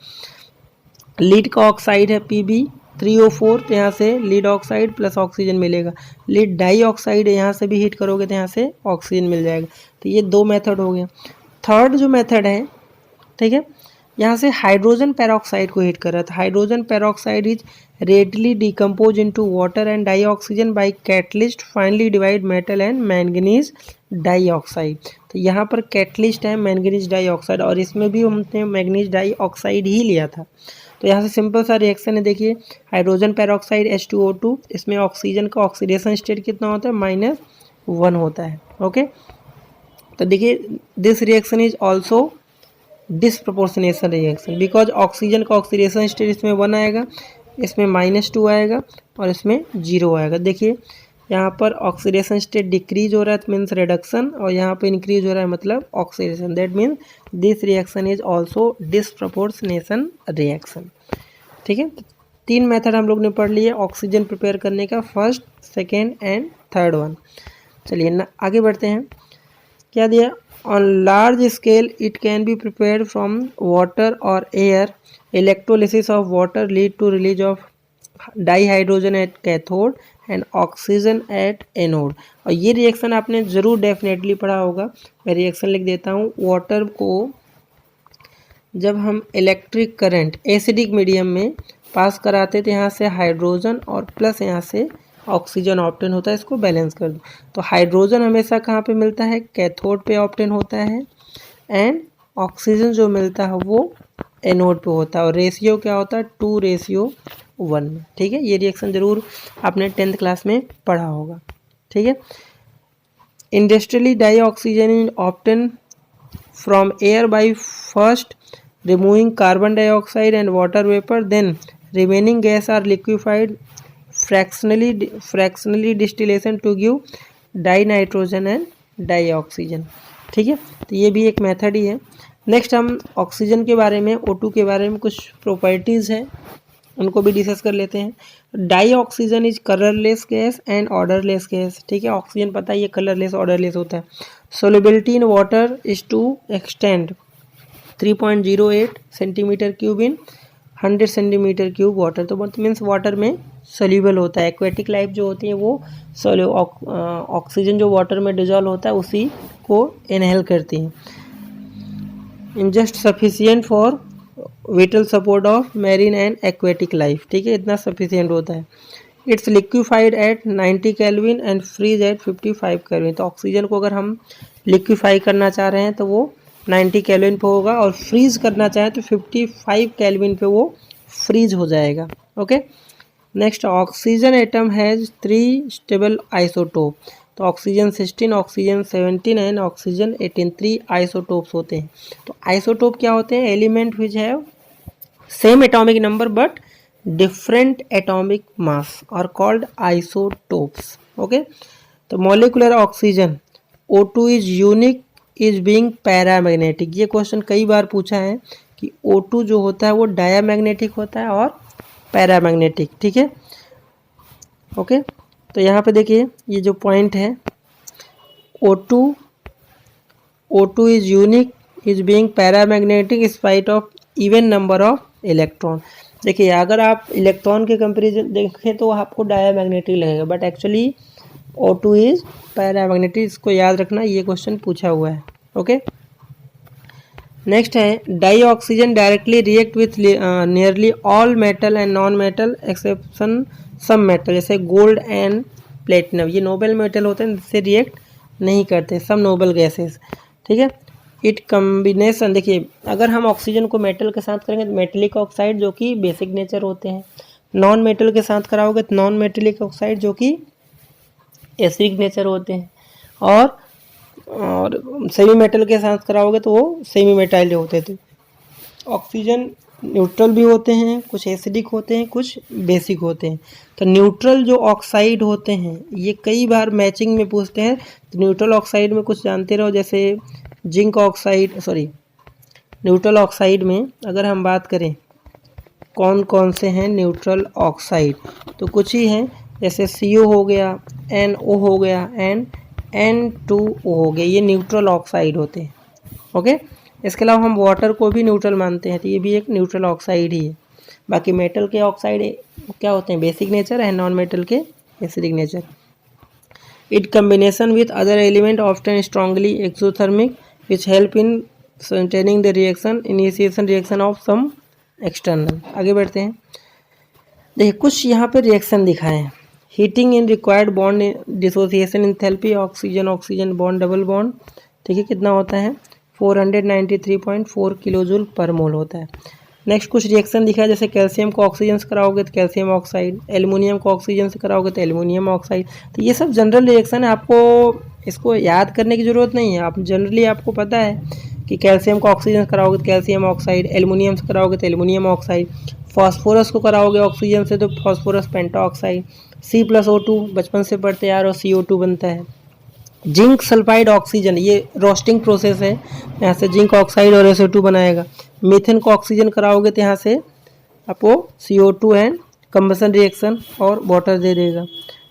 S1: लीड का ऑक्साइड है Pb3O4, तो यहाँ से लीड ऑक्साइड प्लस ऑक्सीजन मिलेगा। लीड डाई ऑक्साइड है, यहाँ से भी हीट करोगे तो यहाँ से ऑक्सीजन मिल जाएगा। तो ये 2 मेथड हो गया। थर्ड जो मेथड है, ठीक है, यहाँ से हाइड्रोजन पेरोक्साइड को हीट कर रहा था। Hydrogen peroxide is readily decompose into water and dioxygen by catalyst finally divide metal and manganese dioxide. तो यहाँ पर कैटलिस्ट है मैंगनीज डाई ऑक्साइड, और इसमें भी हमने मैंगनीज डाई ऑक्साइड ही लिया था। तो यहाँ से सिंपल सा रिएक्शन है, देखिए हाइड्रोजन पेरोक्साइड H2O2, इसमें ऑक्सीजन का ऑक्सीडेशन स्टेट कितना होता है, -1 होता है। ओके, तो देखिए this reaction is also disproportionation reaction, because oxygen का ऑक्सीडेशन स्टेट इसमें 1 आएगा, इसमें -2 आएगा और इसमें 0 आएगा। देखिए यहाँ पर ऑक्सीडेशन स्टेट डिक्रीज हो रहा है, मीन्स रिडक्शन, और यहाँ पे इंक्रीज हो रहा है मतलब oxidation. That means this reaction is also disproportionation reaction. ठीक है, 3 मेथड हम लोग ने पढ़ लिए ऑक्सीजन प्रिपेयर करने का, first, second and third one. चलिए ना आगे बढ़ते हैं। क्या दिया, on large scale it can be prepared from water और air. Electrolysis of water lead to release of dihydrogen at cathode and oxygen at anode. और ये रिएक्शन आपने ज़रूर डेफिनेटली पढ़ा होगा। मैं रिएक्शन लिख देता हूँ। वाटर को जब हम इलेक्ट्रिक करंट एसिडिक मीडियम में पास कराते तो यहाँ से हाइड्रोजन और प्लस यहाँ से ऑक्सीजन ऑब्टेन होता है। इसको बैलेंस कर दो तो हाइड्रोजन हमेशा कहाँ पे मिलता है, कैथोड पे ऑब्टेन होता है, एंड ऑक्सीजन जो मिलता है वो एनोड पे होता है। और रेशियो क्या होता है, 2:1 में। ठीक है, ये रिएक्शन जरूर आपने 10th क्लास में पढ़ा होगा। ठीक है, industrially dioxygen is obtain from air by first removing carbon dioxide and water vapor, then remaining gas are liquefied fractionally distillation to give dinitrogen and dioxygen। ठीक है, तो ये भी एक मेथड ही है। नेक्स्ट हम ऑक्सीजन के बारे में, O2 के बारे में कुछ प्रॉपर्टीज़ हैं उनको भी डिस्कस कर लेते हैं। Dioxygen is colourless gas and odourless gas. ठीक है, ऑक्सीजन पता है ये कलरलेस ऑर्डरलेस होता है। Solubility in water is to extent 3.08 centimetre cube in 100 centimetre cube water. तो मीन्स वाटर में सोल्यूबल होता है। एक्वेटिक लाइफ जो होती है वो ऑक्सीजन जो वाटर में डिजॉल्व होता है उसी को इनहेल करती है। In just sufficient for vital support of marine and aquatic life. ठीक है, इतना सफिशियंट होता है। It's liquefied at 90 kelvin and freeze at 55 kelvin. तो ऑक्सीजन को अगर हम लिक्विफाई करना चाह रहे हैं तो वो 90 केल्विन पे होगा, और फ्रीज करना चाहें तो 55 केल्विन पे वो फ्रीज हो जाएगा। Okay, next oxygen atom has 3 stable isotope. तो oxygen 16, oxygen 17 and oxygen 18, 3 isotopes होते हैं। तो आइसोटोप क्या होते हैं, element which have same atomic number but different atomic mass और कॉल्ड आइसोटोप्स। ओके, तो molecular oxygen O2 is unique is being paramagnetic. ये क्वेश्चन कई बार पूछा है कि O2 जो होता है वो डायामैग्नेटिक होता है और पैरामैग्नेटिक। ठीक है, ओके, तो यहाँ पे देखिए ये जो पॉइंट है, O2 is unique is being paramagnetic spite of even number of electron. देखिए अगर आप इलेक्ट्रॉन के कंपेरिजन देखें तो आपको डायामैग्नेटिक लगेगा, but actually O2 is paramagnetic. इसको याद रखना, ये क्वेश्चन पूछा हुआ है। ओके, नेक्स्ट है dioxygen directly react with nearly all metal and non metal exception some metal, जैसे गोल्ड एंड प्लेटिनम। ये नोबल मेटल होते हैं, जिससे रिएक्ट नहीं करते, सम नोबल गैसेस। ठीक है, इट कम्बिनेशन, देखिए अगर हम ऑक्सीजन को मेटल के साथ करेंगे तो मेटेलिक ऑक्साइड जो कि बेसिक नेचर होते हैं, नॉन मेटल के साथ कराओगे तो नॉन मेटेलिक ऑक्साइड जो कि एसिडिक नेचर होते हैं, और सेमी मेटल के साथ कराओगे तो वो सेमी मेटाइल होते थे। ऑक्सीजन न्यूट्रल भी होते हैं, कुछ एसिडिक होते हैं, कुछ बेसिक होते हैं। तो न्यूट्रल जो ऑक्साइड होते हैं ये कई बार मैचिंग में पूछते हैं। तो न्यूट्रल ऑक्साइड में कुछ जानते रहो, जैसे zinc oxide, sorry neutral oxide में अगर हम बात करें कौन कौन से हैं न्यूट्रल ऑक्साइड, तो कुछ ही हैं, जैसे CO हो गया, NO हो गया एंड N2O हो गया, ये न्यूट्रल ऑक्साइड होते हैं। ओके, इसके अलावा हम वाटर को भी न्यूट्रल मानते हैं, तो ये भी एक न्यूट्रल ऑक्साइड ही है। बाकी मेटल के ऑक्साइड क्या होते हैं, basic nature, and non metal के acidic nature. It combination with other element often strongly exothermic which help in sustaining the reaction, initiation reaction of some external. आगे बढ़ते हैं, देखिए कुछ यहाँ पे रिएक्शन दिखाए हैं। Heating in required bond dissociation enthalpy, oxygen oxygen bond double bond, ठीक है, कितना होता है 493.4 किलोजूल पर मोल होता है। नेक्स्ट कुछ रिएक्शन दिखा है, जैसे कैल्शियम को ऑक्सीजन से कराओगे तो कैल्शियम ऑक्साइड, एल्युमिनियम को ऑक्सीजन से कराओगे तो एल्युमिनियम ऑक्साइड। तो ये सब जनरल रिएक्शन है, आपको इसको याद करने की ज़रूरत नहीं है, आप जनरली आपको पता है कि कैल्शियम को ऑक्सीजन से कराओगे तो कैल्शियम ऑक्साइड, एल्युमिनियम से कराओगे तो एल्युमिनियम ऑक्साइड, फॉस्फोरस को कराओगे ऑक्सीजन से तो फॉस्फोरस पेंटाऑक्साइड, C+O2 बचपन से पढ़ते यार, और CO2 बनता है। जिंक सल्फाइड ऑक्सीजन, ये रोस्टिंग प्रोसेस है, यहाँ से जिंक ऑक्साइड और SO2 बनाएगा। मीथेन को ऑक्सीजन कराओगे तो यहाँ से आपको CO2 एंड कंबसन रिएक्शन और वाटर दे देगा,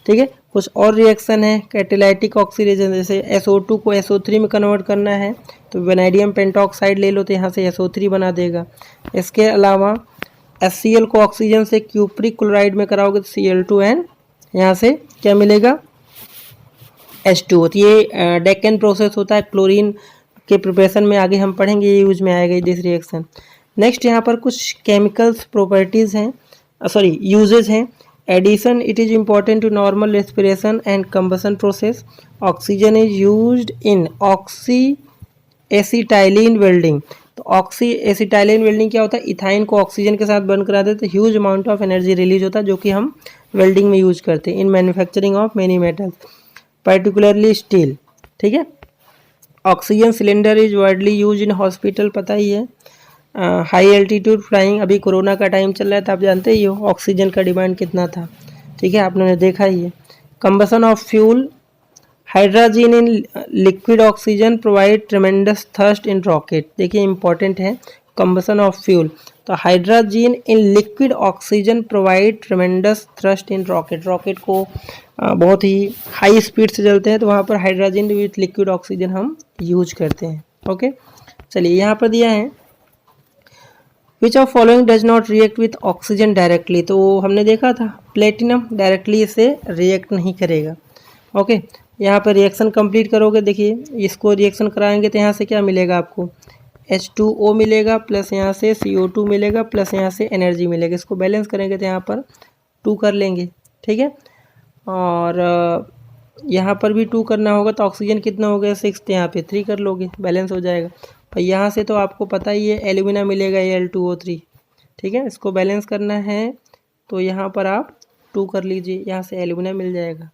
S1: ठीक है। कुछ और रिएक्शन है कैटेलाइटिक ऑक्सीडेशन, जैसे SO2 को SO3 में कन्वर्ट करना है तो वेनेडियम पेंटाऑक्साइड ले लो तो यहाँ से SO3 बना देगा। इसके अलावा HCl को ऑक्सीजन से क्यूप्रिक क्लोराइड में कराओगे तो Cl2 एंड यहाँ से क्या मिलेगा H2O। तो ये डेक्कन प्रोसेस होता है, क्लोरीन के प्रिपरेशन में आगे हम पढ़ेंगे, ये यूज में आएगा दिस रिएक्शन। नेक्स्ट यहाँ पर कुछ केमिकल्स प्रॉपर्टीज़ हैं, सॉरी यूजेज हैं। Addition, it is important to normal respiration and combustion process. Oxygen is used in oxy acetylene welding. तो ऑक्सी एसिटाइलिन वेल्डिंग क्या होता है, इथाइन को ऑक्सीजन के साथ बर्न करा देते, huge amount of energy release होता है जो कि हम वेल्डिंग में यूज करते हैं in manufacturing of many metals particularly steel, ठीक है। Oxygen cylinder is widely use in hospital, पता ही है। हाई एल्टीट्यूड फ्लाइंग, अभी कोरोना का टाइम चल रहा है तो आप जानते ही हो ऑक्सीजन का डिमांड कितना था, ठीक है, आपने देखा ही है। Combustion of fuel, hydrogen in liquid oxygen provide tremendous thrust in rocket. देखिए इंपॉर्टेंट है कंबसन ऑफ फ्यूल, तो hydrogen in liquid oxygen provide tremendous thrust in rocket. Rocket को बहुत ही हाई स्पीड से चलते हैं तो वहाँ पर हाइड्रोजन विथ लिक्विड ऑक्सीजन हम यूज करते हैं। ओके, चलिए यहाँ पर दिया है विच of following does not react with oxygen directly. तो हमने देखा था प्लेटिनम डायरेक्टली इससे रिएक्ट नहीं करेगा। ओके, यहाँ पर रिएक्शन कंप्लीट करोगे, देखिए इसको रिएक्शन कराएंगे तो यहाँ से क्या मिलेगा आपको H2O मिलेगा, प्लस यहाँ से CO2 मिलेगा, प्लस यहाँ से एनर्जी मिलेगा। इसको बैलेंस करेंगे तो यहाँ पर 2 कर लेंगे, ठीक है। और यहाँ पर भी 2 करना होगा तो ऑक्सीजन कितना हो गया 6, तो यहाँ पे 3 कर लोगे, बैलेंस हो जाएगा। और यहाँ से तो आपको पता ही है एल्यूमिना मिलेगा Al2O3, ठीक है। इसको बैलेंस करना है तो यहाँ पर आप 2 कर लीजिए, यहाँ से एल्यूमिना मिल जाएगा।